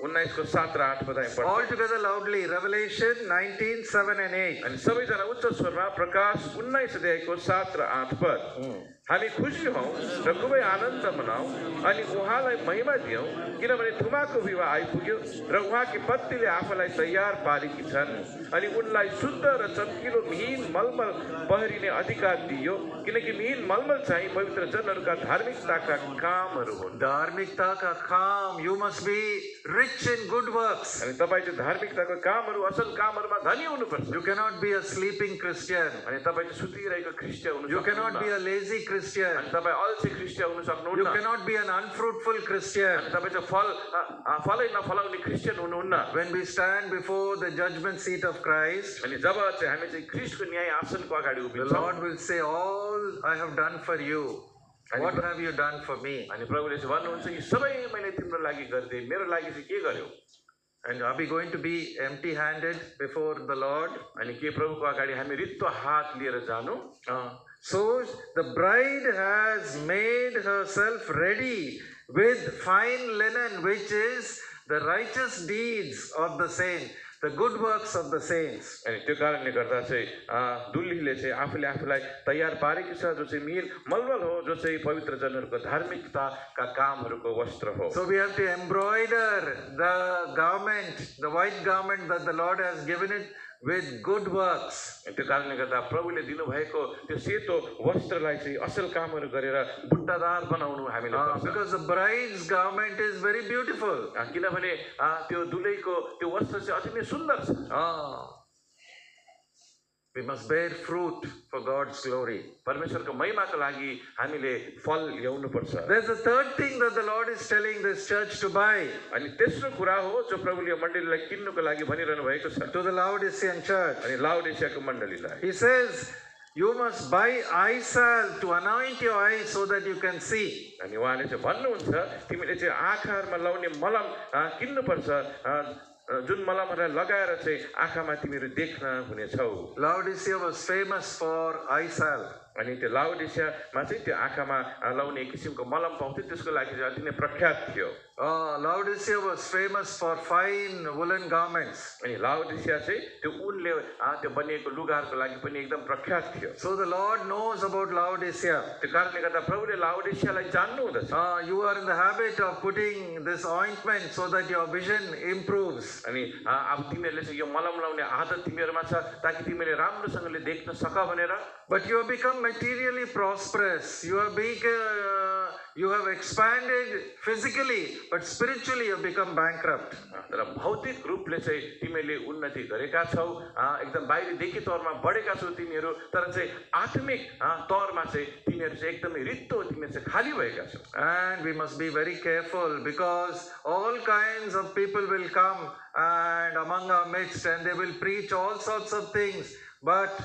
19 को 7 र 8 पद हामी पढ्छौँ। All together loudly. Revelation 19, 7 and 8. अनि सबैजना उच्च स्वरमा प्रकाश 19 अध्यायको 7 र 8 पद। हामी खुसी हौँ र खुबै आनन्द मनाऊ अनि उहाँलाई महिमा दियौँ, किनभने थुमाको विवाह आइपुग्यो र उहाँकी पत्नीले आफूलाई तयार पारेकी छन् अनि उनलाई शुद्ध र चम्किलो मिहिन मलमल पहिरिने अधिकार दियो, किनकि मिहिन मलमल चाहिँ पवित्र जनहरूका धार्मिकताका कामहरू हुन्। Dharmikta ka kam. You must be rich in good works. अनि तपाईँ चाहिँ धार्मिकताको कामहरू, असल कामहरूमा धनी हुनुपर्छ। You cannot be a sleeping Christian. अनि तपाईँ चाहिँ सुतिरहेको ख्रिस्टियन हुनु You cannot सक्नुहुन्न। be a lazy Christian. अनि तपाईँ अल्छी ख्रिस्टियन हुनु You सक्नुहुन्न। cannot be an unfruitful Christian. अनि तपाईँ चाहिँ फलै नफलाउने ख्रिस्टियन हुनुहुन्न। When we stand before the judgment seat of Christ, अनि जब चाहिँ हामी चाहिँ ख्रिस्टको न्याय आसनको अगाडि the उभिन्छौँ, Lord will say, all I have done for you. What have you done for me? अनि प्रभुले चाहिँ भन्नुहुन्छ कि सबै मैले तिम्रो लागि गरिदिएँ, मेरो लागि चाहिँ के गर्यौ? And are we going to be empty-handed before the Lord? अनि के प्रभुको अगाडि हामी रित्तो हात लिएर जानु? So the bride has made herself ready with fine linen, which is the righteous deeds of the saints. the good works of the saints. अनि त्यो कारणले गर्दा चाहिँ दुल्लीले चाहिँ आफूले आफूलाई तयार पारेकी छ जो चाहिँ मलमल हो, जो चाहिँ पवित्र जनहरूको धार्मिकताका कामहरूको वस्त्र हो। So we have to embroider the garment, the white garment that the Lord has given it with good works. त्यो कारणले गर्दा प्रभुले दिनुभएको त्यो सेतो वस्त्रलाई चाहिँ असल कामहरू गरेर बुट्टादार बनाउनु हामीले पर्छ। Because the bride's garment is very beautiful. किनभने त्यो दुलैको त्यो वस्त्र चाहिँ अति नै सुन्दर छ। We must bear fruit for God's glory. परमेश्वरको महिमाको लागि हामीले फल ल्याउनु पर्छ। There's a third thing that the Lord is telling this church to buy. अनि तेस्रो कुरा हो जो प्रभुले मण्डलीलाई किन्नुको लागि भनिरहनु भएको छ। To the Laodicean church. अनि लाउडिसियाको मण्डलीलाई He says, you must buy eye salve to anoint your eyes so that you can see. अनि उहाँले चाहिँ भन्नुहुन्छ तिमीले चाहिँ आँखाहरूमा लाउने मलम किन्नुपर्छ, जुन मलमहरूलाई लगाएर चाहिँ आँखामा तिमीहरू देख्न हुनेछौ। Laodicea was famous for eye salve. अनि त्यो लाउडिसियामा चाहिँ त्यो आँखामा लाउने किसिमको मलम पाउँथ्यो, त्यसको लागि चाहिँ अति नै प्रख्यात थियो। Laodicea was famous for fine woolen garments. अनि लाउडिसिया चाहिँ त्यो उनले त्यो बनिएको लुगाहरूको लागि पनि एकदम प्रख्यात थियो। So the Lord knows about Laodicea. त्यो कारणले गर्दा प्रभुले लाउडिसियालाई जान्नु हुँदछ। You are in the habit of putting this ointment so that your vision improves. अनि अब तिमीहरूले चाहिँ यो मलम लाउने आदत तिमीहरूमा छ ताकि तिमीले राम्रोसँगले देख्न सक भनेर। But you have become materially prosperous. You have expanded physically, but spiritually you have become bankrupt. तर भौतिक रूपले चाहिँ तिमीले उन्नति गरेका छौ, एकदम बाहिरी देखी तौरमा बढेका छौ तिमीहरू, तर चाहिँ आत्मिक तौरमा चाहिँ तिमीहरू चाहिँ एकदमै रित्तो, तिमीहरू चाहिँ खाली भएका छौ। And we must be very careful because all kinds of people will come and among our midst and they will preach all sorts of things, but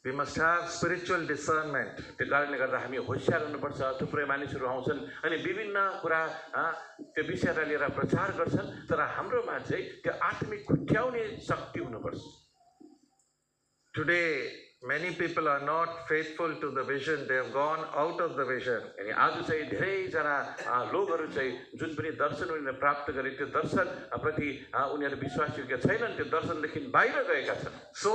we must have spiritual discernment. त्यो कारणले गर्दा हामी होशियार हुनुपर्छ। थुप्रै मानिसहरू आउँछन् अनि विभिन्न कुरा त्यो विषयलाई लिएर प्रचार गर्छन्, तर हाम्रोमा चाहिँ त्यो आत्मिक खुट्याउने शक्ति हुनुपर्छ। Today, many people are not faithful to the vision. They have gone out of the vision. अनि आज चाहिँ धेरैजना लोकहरू चाहिँ जुन पनि दर्शन उनीहरूले प्राप्त गरे त्यो दर्शन प्रति उनीहरू विश्वासयोग्य छैनन्, त्यो दर्शनदेखि बाहिर गएका छन्। So,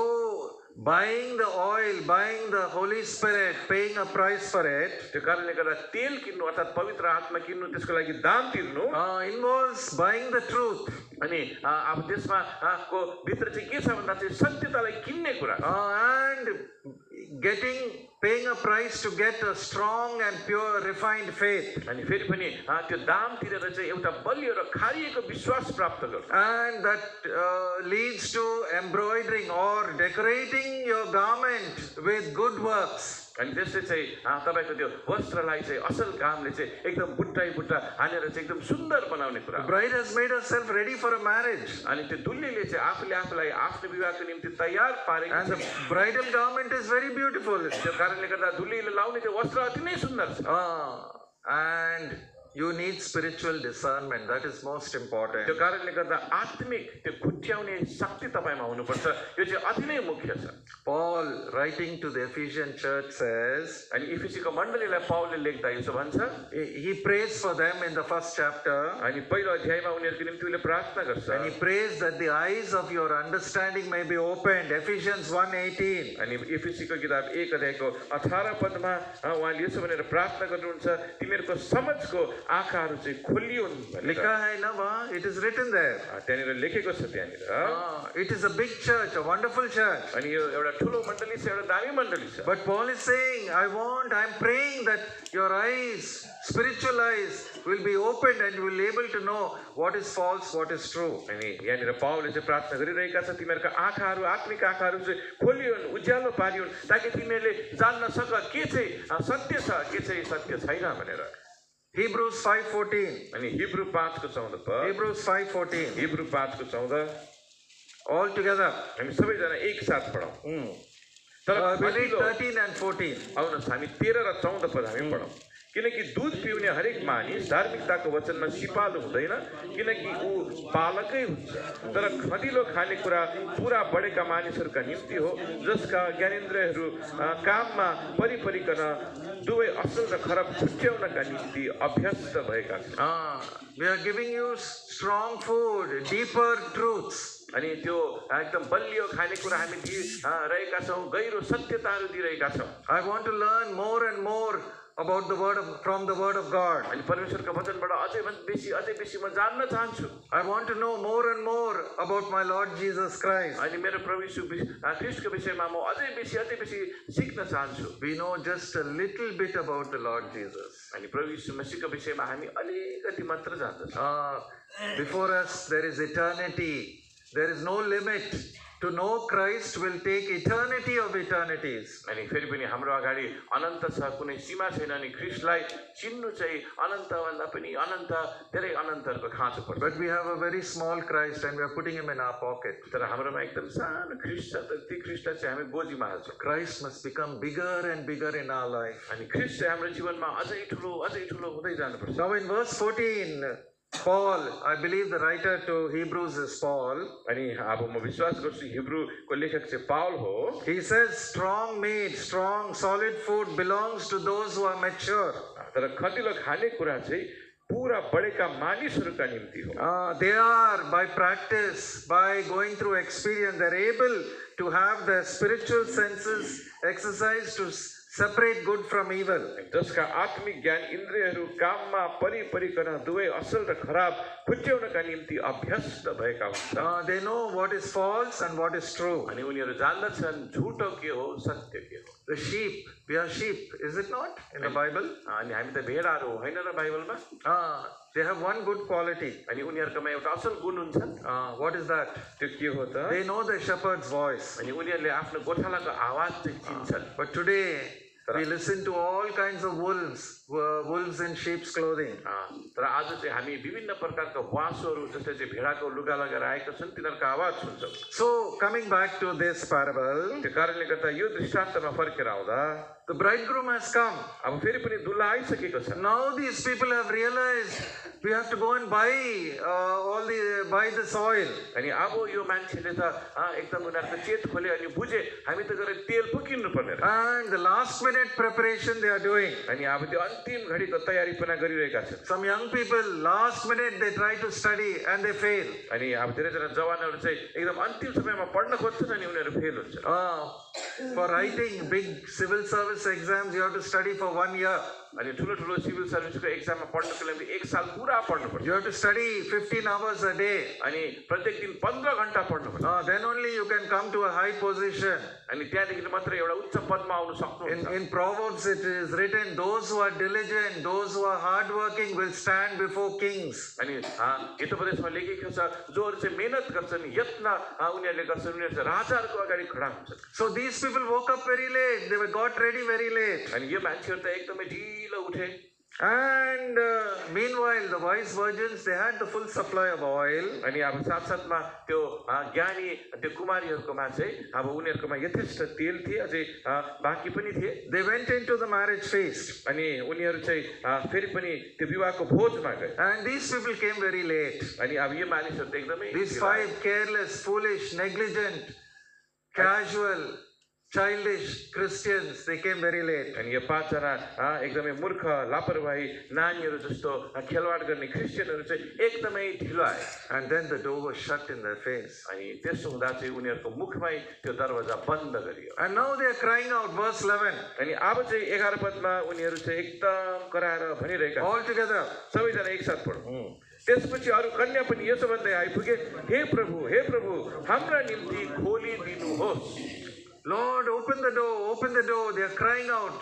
buying the oil, buying the Holy Spirit, paying a price for it, त्यो कारणले गर्दा तेल किन्नु अर्थात् पवित्र आत्मा किन्नु, त्यसको लागि दाम तिर्नु involves buying the truth. अनि अब त्यसमा को भित्र चाहिँ के छ भन्दा चाहिँ सत्यतालाई किन्ने कुरा And paying a price to get a strong and pure refined faith. अनि फेरि पनि त्यो दाम तिरेर चाहिँ एउटा बलियो र खारिएको विश्वास प्राप्त गर्नु। And that leads to embroidering or decorating your garment with good works. अनि त्यसले चाहिँ तपाईको त्यो वस्त्रलाई चाहिँ असल कामले चाहिँ एकदम बुट्टा हानेर चाहिँ एकदम सुन्दर बनाउने कुरा। The bride has made herself ready for a marriage. अनि त्यो दुल्लीले चाहिँ आफूले आफूलाई आफ्नो विवाहको निम्ति तयार पारेको And the bridal garment is very beautiful. त्यो कारणले गर्दा दुल्लीले लाउने त्यो वस्त्र अति नै सुन्दर छ। And you need spiritual discernment. That is most important. त्यो कारणले गर्दा आत्मिक त्यो खुट्याउने शक्ति तपाईमा हुनुपर्छ, यो चाहिँ अति नै मुख्य छ। Paul, writing to the Ephesian church, says, अनि इफिसीको मण्डलीलाई पौलले लेख्दा यसो भन्छ, he prays for them in the first chapter. अनि पहिलो अध्यायमा उनीहरूको निम्ति उले प्रार्थना गर्छ। And he prays that the eyes of your understanding may be opened. Ephesians 1:18. अनि इफिसीको किताब 1 अध्यायको 18 पदमा उहाँले यसो भनेर प्रार्थना गर्नुहुन्छ, तिमीहरूको समझको आँखाहरू चाहिँ खोलियोन् भनेर। लिखा है ना वहाँ? It is written there. त्यहाँनिर लेखेको छ त्यहाँनिर। It is a big church, a wonderful church. अनि यो एउटा ठुलो मण्डली छ, एउटा दामी मण्डली छ। But Paul is saying, I'm praying that your eyes, spiritual eyes, will be opened and you will be able to know what is false, what is true. अनि यहाँनिर पाउलले चाहिँ प्रार्थना गरिरहेका छ, तिमीहरूका आँखाहरू, आत्मिक आँखाहरू चाहिँ खोलियोन्, उज्यालो पारियोन्, ताकि तिमीहरूले जान्न सक के चाहिँ सत्य छ, के चाहिँ सत्य छैन भनेर। Hebrews 5:14. अनि हिब्रू 5 को 14 पद। Hebrews 5:14. हिब्रू 5 को 14 All together. हामी सबैजना एक साथ पढौँ। We read 13 and 14. आउनुहोस् हामी 13 र 14 पद हामी पढौँ। किनकि दूध पिउने हरेक मानिस धार्मिकताको वचनमा सिपालु हुँदैन, किनकि ऊ बालकै हुन्छ, तर खदिलो खानेकुरा पुरा बढेका मानिसहरूका निम्ति हो, जसका ज्ञानेन्द्रियहरू काममा परिपरिकन दुवै असल र खराब छुट्याउनका निम्ति अभ्यस्त भएका छन्। We are giving you strong food, deeper truths. अनि त्यो एकदम बलियो खानेकुरा हामी दिइरहेका छौँ, गहिरो सत्यताहरू दिइरहेका छौँ। I want to learn more and more about the from the word of God. अनि परमेश्वरको वचनबाट अझै बेसी म जान्न चाहन्छु। I want to know more and more about my Lord Jesus Christ. अनि मेरो प्रभु यीशु ख्रीष्टको विषयमा म अझै बेसी सिक्न चाहन्छु। We know just a little bit about the Lord Jesus. अनि प्रभु यीशु मसीहको विषयमा हामी अलिकति मात्र जान्दछौँ। Before us there is eternity. There is no limit. To know Christ will take eternity of eternities. अनि फेरि पनि हाम्रो अगाडि अनन्त छ, कुनै सीमा छैन। अनि ख्रीष्टलाई चिन्नु चाहिँ अनन्तभन्दा पनि अनन्त, धेरै अनन्तहरूको खाँचो पर्छ। But we have a very small Christ and we are putting him in our pocket. तर हाम्रोमा एकदम सानो ख्रीष्ट छ, ती ख्रीष्टलाई चाहिँ हामी गोजीमा हाल्छौँ। Christ must become bigger and bigger in our life. अनि ख्रीष्ट चाहिँ हाम्रो जीवनमा अझै ठुलो हुँदै जानुपर्छ। Now in verse 14, Paul, I believe the writer to Hebrews is Paul. अनि अब म विश्वास गर्छु हिब्रूको लेखक चाहिँ पाउल हो। He says strong meat, strong solid food belongs to those who are mature. तर खटिलो खानेकुरा चाहिँ पुरा बढेका मानिसहरूका निम्ति हो। They are by practice, by going through experience, they're able to have their spiritual senses exercised to separate good from evil. जसका आत्मिक ज्ञान इन्द्रियहरू काममा परिकन दुवै असल र खराब खुट्याउनका निम्ति अभ्यस्त भएका हुन्छन्। They know what is false and what is true. अनि उनीहरू जान्दछन् झुटो के हो, सत्य के हो। The sheep, we are sheep, is it not in the Bible? अनि हामी त भेडाहरू हो हैन र बाइबलमा। They have one good quality. अनि उनीहरुकोमा एउटा असल गुण हुन्छ। What is that? त्यो के हो त? They know the shepherd's voice. अनि उनीहरुले आफ्नो गोठालाको आवाज चाहिँ चिन्छन्। But today we listen to all kinds of wolves in sheep's clothing. तर आज चाहिँ हामी विभिन्न प्रकारका वासुहरू जस्तै चाहिँ भेडाको लुगा लगाएर आएका छन्, तिनीहरुको आवाज सुन्छौँ। So coming back to this parable, त्यो कारणले गर्दा यो दृष्टान्तमा फर्केर आउँदा the bridegroom has come. अब फेरि पनि दुल्हा आइसकेको छ। Now these people have realized we have to go and buy the soil. अनि अब यो मान्छेले त एकदम उनीहरुको चेत खोले अनि बुझे हामी त गएर तेल पो किन्नु पर्ने रहेछ। And the last minute preparation they are doing. अनि अब त्यो अन्तिम घडीको तयारीपना गरिरहेका छन्। Some young people last minute they try to study and they fail. अनि अब धेरैजना जवानहरू चाहिँ एकदम अन्तिम समयमा पढ्न खोज्छन् अनि उनीहरू फेल हुन्छ। For writing big civil service exams you have to study for 1 year. अनि ठुलो सिभिल सर्भिसको एक्जाममा पढ्नको लागि 1 साल पुरा पढ्नुपर्छ। You have to study 15 hours a day. अनि प्रत्येक दिन 15 घण्टा पढ्नुपर्छ। Then only you can come to a high position. अनि त्यहाँदेखि मात्र एउटा उच्च पदमा आउन सक्नुहुन्छ। In Proverbs it is written, those who are diligent, those who are hardworking will stand before kings. अनि हितोपदेशमा लेखेको छ जोहरू चाहिँ मेहनत गर्छन्, यत्न उनीहरूले गर्छन्, उनीहरू चाहिँ राजाहरूको अगाडि खडा हुन्छन्। So these people woke up very late. They got ready very late. अनि यो मान्छेहरू त एकदमै ढिलो उठे। And meanwhile the wise virgins they had the full supply of oil. अनि अब साथसाथमा त्यो ज्ञानी त्यो कुमारीहरुकोमा चाहिँ अब उनीहरुकोमा यथेष्ट तेल थिए, अझै बाँकी पनि थिए। They went into the marriage feast. अनि उनीहरु चाहिँ फेरि पनि त्यो विवाहको भोजमा गए। And these people came very late. अनि अब यो मानिसहरु त एकदमै These 5 careless, foolish, negligent, casual, childish Christians, they came very late. अनि यो 5 जना एकदमै मूर्ख, लापरवाही नानीहरु जस्तो खेलवाड गर्ने क्रिस्चियनहरु चाहिँ एकदमै ढिलो आए। And then the door was shut in their face. अनि त्यसो हुँदा चाहिँ उनीहरुको मुखमै त्यो दरवाजा बन्द गरियो। And now they are crying out, verse 11. अनि अब चाहिँ 11 पदमा उनीहरु चाहिँ एकदम कराएर भनिरहेका छन्। All together. सबैजना एकसाथ पढौँ। त्यसपछि अरु कन्या पनि यसो भन्दै आइपुगे, हे प्रभु हाम्रा निम्ति खोलिदिनुहोस्। Lord, open the door. They are crying out.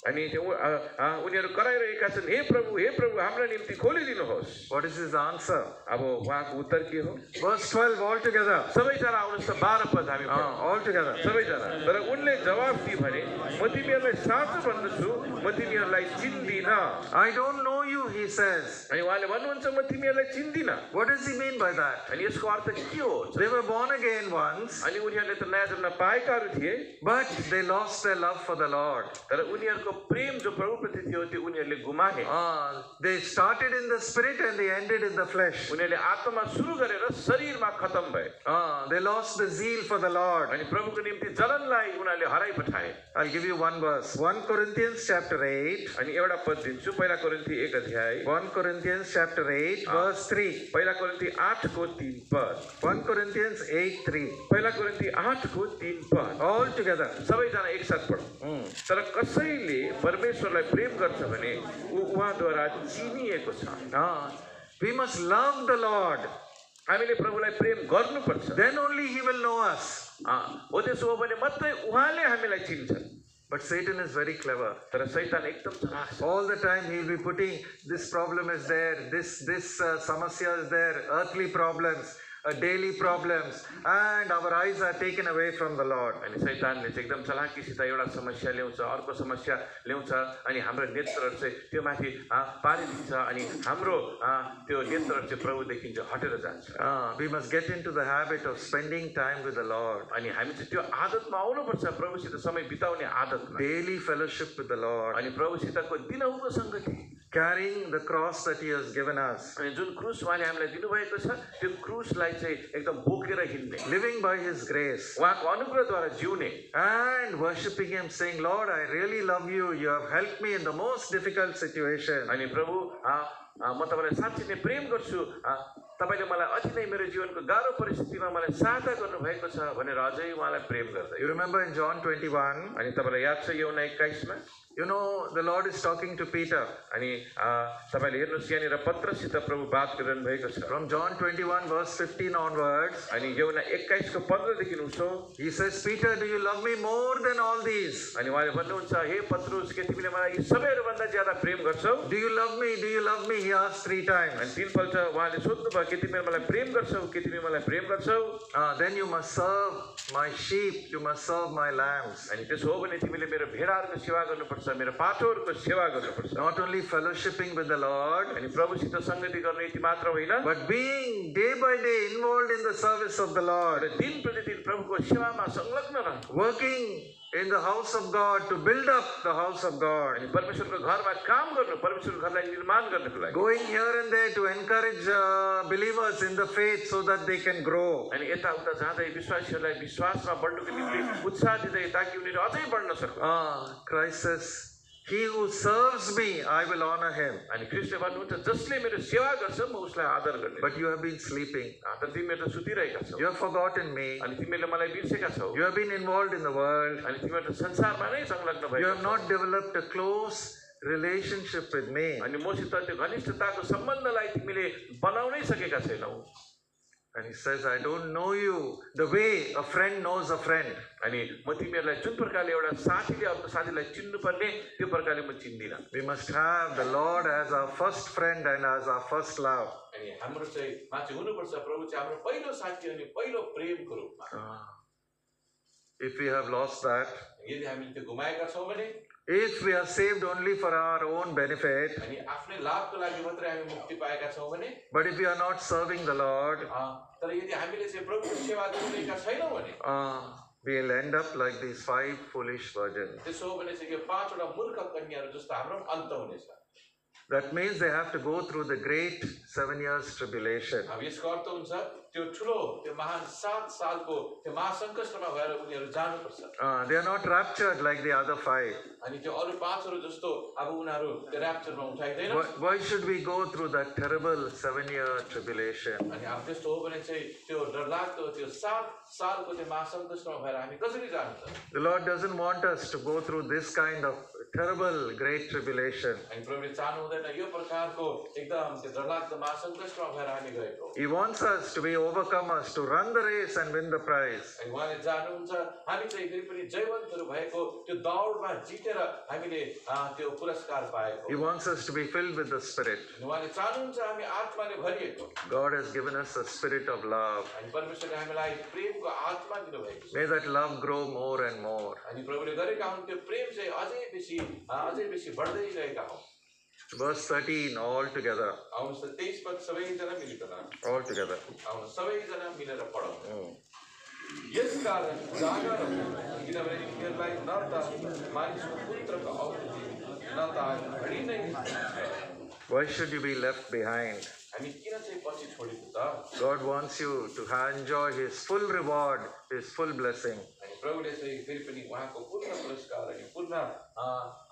अनि उनीहरु कराइरहेका छन्, हे प्रभु हाम्रा निम्ति खोलिदिनुहोस्। What is his answer? अब उहाँको उत्तर के हो? Verse 12 all together. सबैजना आउनुहोस् त 12 पद हामी पढौँ। All together. सबैजना। तर उनले जवाफ दिए भने, म तिमीहरूलाई साँचो भन्दछु, म तिमीहरूलाई चिन्दिन। I don't know you, he says. अनि उहाँले भन्नुहुन्छ म तिमीहरूलाई चिन्दिन। What does he mean by that? अनि यसको अर्थ के हो? They were born again once, अनि उनीहरूले त नयाँ जन्म पाएकाहरू थिए, but they lost their love for the Lord. तर उनीहरूको प्रेम जो प्रभुप्रति थियो त्यो उनीहरूले गुमाए। They started in the spirit and they ended in the flesh. उनीहरूले आत्मामा सुरु गरेर शरीरमा खतम भए। They lost the zeal for the Lord. अनि प्रभुको निम्ति जलनलाई उनीहरूले हराइपठाए। I'll give you one verse. verse. 1 Corinthians chapter 8. अनि एउटा पद दिन्छु, पहिला कोरिन्थी 1 अध्याय, 1 Corinthians chapter 8 verse 3. पहिला कोरिन्थी 8 को 3 पद, 1 Corinthians 8 3. पहिला कोरिन्थी 8 को 3 पद, All together. सबैजना एकसाथ पढौँ। तर कसैले परमेश्वरलाई प्रेम गर्छ भने ऊ उहाँद्वारा चिनिएको छ। We must love the Lord. हामीले प्रभुलाई प्रेम गर्नुपर्छ। Then only He will know us. हो त्यसो हो भने मात्रै उहाँले हामीलाई चिन्छन्। But Satan is very clever. तर शैतान एकदम चालाक छ। All the time he will be putting this problem is there, this samasya is there, earthly problems, daily problems, and our eyes are taken away from the Lord. अनि शैतानले चाहिँ एकदम चलाकीसित एउटा समस्या ल्याउँछ, अर्को समस्या ल्याउँछ, अनि हाम्रो नेत्रहरू चाहिँ त्यो माथि पारिदिन्छ, अनि हाम्रो त्यो नेत्रहरू चाहिँ प्रभुदेखि चाहिँ हटेर जान्छ। We must get into the habit of spending time with the Lord. अनि हामी चाहिँ त्यो आदतमा आउनुपर्छ, प्रभुसित समय बिताउने आदतमा। Daily fellowship with the Lord. अनि प्रभुसितको दिनहुँको सङ्गति, carrying the cross that He has given us. अनि जुन क्रुस उहाँले हामीलाई दिनुभएको छ, त्यो क्रुसलाई चाहिँ एकदम बोकेर हिँड्ने, living by His grace. उहाँको अनुग्रहद्वारा जिउने, and worshiping Him, saying, Lord, I really love you. You have helped me in the most difficult situation. अनि प्रभु म तपाईँलाई साँच्चै नै प्रेम गर्छु, तपाईँले मलाई अति नै मेरो जीवनको गाह्रो परिस्थितिमा मलाई सहायता गर्नुभएको छ भनेर अझै उहाँलाई प्रेम गर्दै। You remember in John 21, अनि तपाईँलाई याद छ यूहन्ना 21 मा, you know, the Lord is talking to Peter. अनि तपाईँले हेर्नुहोस् यहाँनिर पत्रसित प्रभु बात गरिरहनु भएको छ। From John 21 verse 15 onwards, अनि यूहन्ना 21 को 15 देखि उसो He says, Peter, do you love me more than all these? अनि उहाँले भन्नुहुन्छ, हे पत्रुस, के तिमीले मलाई यी सबैहरूभन्दा ज्यादा प्रेम गर्छौ? Do you love me? Do you love me? He asked 3 times. अनि 3 पल्ट उहाँले सोध्नुभयो, के तिमीले मलाई प्रेम गर्छौ? के तिमी मलाई प्रेम गर्छौ? Then you must serve my sheep. You must serve my lambs. अनि त्यसो हो भने तिमीले मेरो भेडाहरूको सेवा गर्नुपर्छ, मेरो पाठोहरूको सेवा गर्नुपर्छ। Not only fellowshipping with the Lord, अनि प्रभुसित संगति गर्ने यति मात्र होइन, but being day by day involved in the service of the Lord. दिन प्रतिदिन प्रभुको सेवामा संलग्न रहनु, Working in the house of God to build up the house of God. अनि परमेश्वरको घरमा काम गर्नु, परमेश्वरको घरलाई निर्माण गर्नको लागि, Going here and there to encourage believers in the faith so that they can grow. अनि यताउता जाँदै विश्वासीहरूलाई विश्वासमा बढ्नुको निम्ति उत्साह दिँदै ताकि उनीहरू अझै बढ्न सकुन्। Christ says, He who serves me, I will honor him. अनि ख्रीष्टले भन्नुहुन्छ, जसले मेरो सेवा गर्छ म उसलाई आदर गर्ने। But you have been sleeping. तर तिमीहरू त सुतिरहेका छौ, You have forgotten me. अनि तिमीहरूले मलाई बिर्सेका छौ, You have been involved in the world. अनि तिमीहरू त संसारमा नै संलग्न You भएका have छौ, not developed a close relationship with me. अनि मसित त्यो घनिष्ठताको सम्बन्धलाई तिमीले बनाउनै सकेका छैनौ। And he says, I don't know you the way a friend knows a friend. अनि म तिमीहरूलाई जुन प्रकारले एउटा साथीले अर्को साथीलाई चिन्नुपर्ने त्यो प्रकारले म चिन्दिनँ। We must have the Lord as our first friend and as our first love. अनि हाम्रो चाहिँ माथि हुनुपर्छ, प्रभु चाहिँ हाम्रो पहिलो साथी अनि पहिलो प्रेमको रूपमा। If we have lost that, यदि हामीले त्यो गुमाएका छौँ भने, if we are saved only for our own benefit, अनि आफ्नै लाभको लागि मात्रै हामी मुक्ति पाएका छौँ भने, but if we are not serving the Lord, तर यदि हामीले चाहिँ प्रभुको सेवा गरिरहेका छैनौँ भने we'll end up like these 5 foolish virgins. त्यसो हो भने चाहिँ यो 5 वटा मूर्ख कन्याहरू जस्तो हाम्रो अन्त हुनेछ। That means they have to go through the great 7 years tribulation. अब यसको अर्थ हुन्छ त्यो ठुलो त्यो महान 7 सालको त्यो महासङ्कटमा भएर उनीहरू जानुपर्छ। They are not raptured like the other 5. अनि त्यो अरू 5हरू जस्तो अब उनीहरू त्यो र्याप्चरमा उठाइदैन। Why should we go through that terrible 7-year tribulation? अनि अब त्यस्तो हो भने चाहिँ त्यो डरलाग्दो त्यो 7 सालको त्यो महासङ्कटमा भएर हामी कसरी जान्छ? The Lord doesn't want us to go through this kind of terrible great tribulation. अनि प्रभुले चाहनु हुँदैन यो प्रकारको एकदम त्यो डरलाग्दो महासङ्कटमा भएर हामी गएको। He wants us to be overcomers, to run the race and win the prize. अनि उहाँले चाहनुहुन्छ हामी चाहिँ फेरि पनि जयवन्तहरू भएको त्यो दौडमा जितेर हामीले त्यो पुरस्कार पाएको। He wants us to be filled with the Spirit. अनि उहाँले चाहनुहुन्छ हामी आत्माले भरिएको। God has given us a spirit of love. अनि परमेश्वरले हामीलाई प्रेमको आत्मा दिनुभएको छ। May that love grow more and more. अनि प्रभुले गरेका हुन् त्यो प्रेम चाहिँ अझै बेसी बढ्दै गएका हौँ। Verse 13, all together. आउनुहोस् त 23 पद सबैजना मिलिकन All together. आउनुहोस् सबैजना मिलेर पढौँ। यसकारण जागर किनभने तिमीहरूलाई न त मानिसको पुत्रको आउनुको न त घडी नै छ। Why should you be left behind? हामी किन चाहिँ पछि छोडेको त? God wants you to enjoy His full reward, His full blessing. अनि प्रभुले चाहिँ फेरि पनि उहाँको पूर्ण पुरस्कार अनि पूर्ण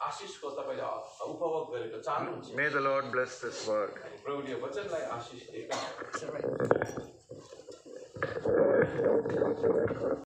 आशिषको तपाईँले उपभोग गरेको चाहनुहुन्छ। May the Lord bless this word. अनि प्रभुले यो वचनलाई आशिष दिएका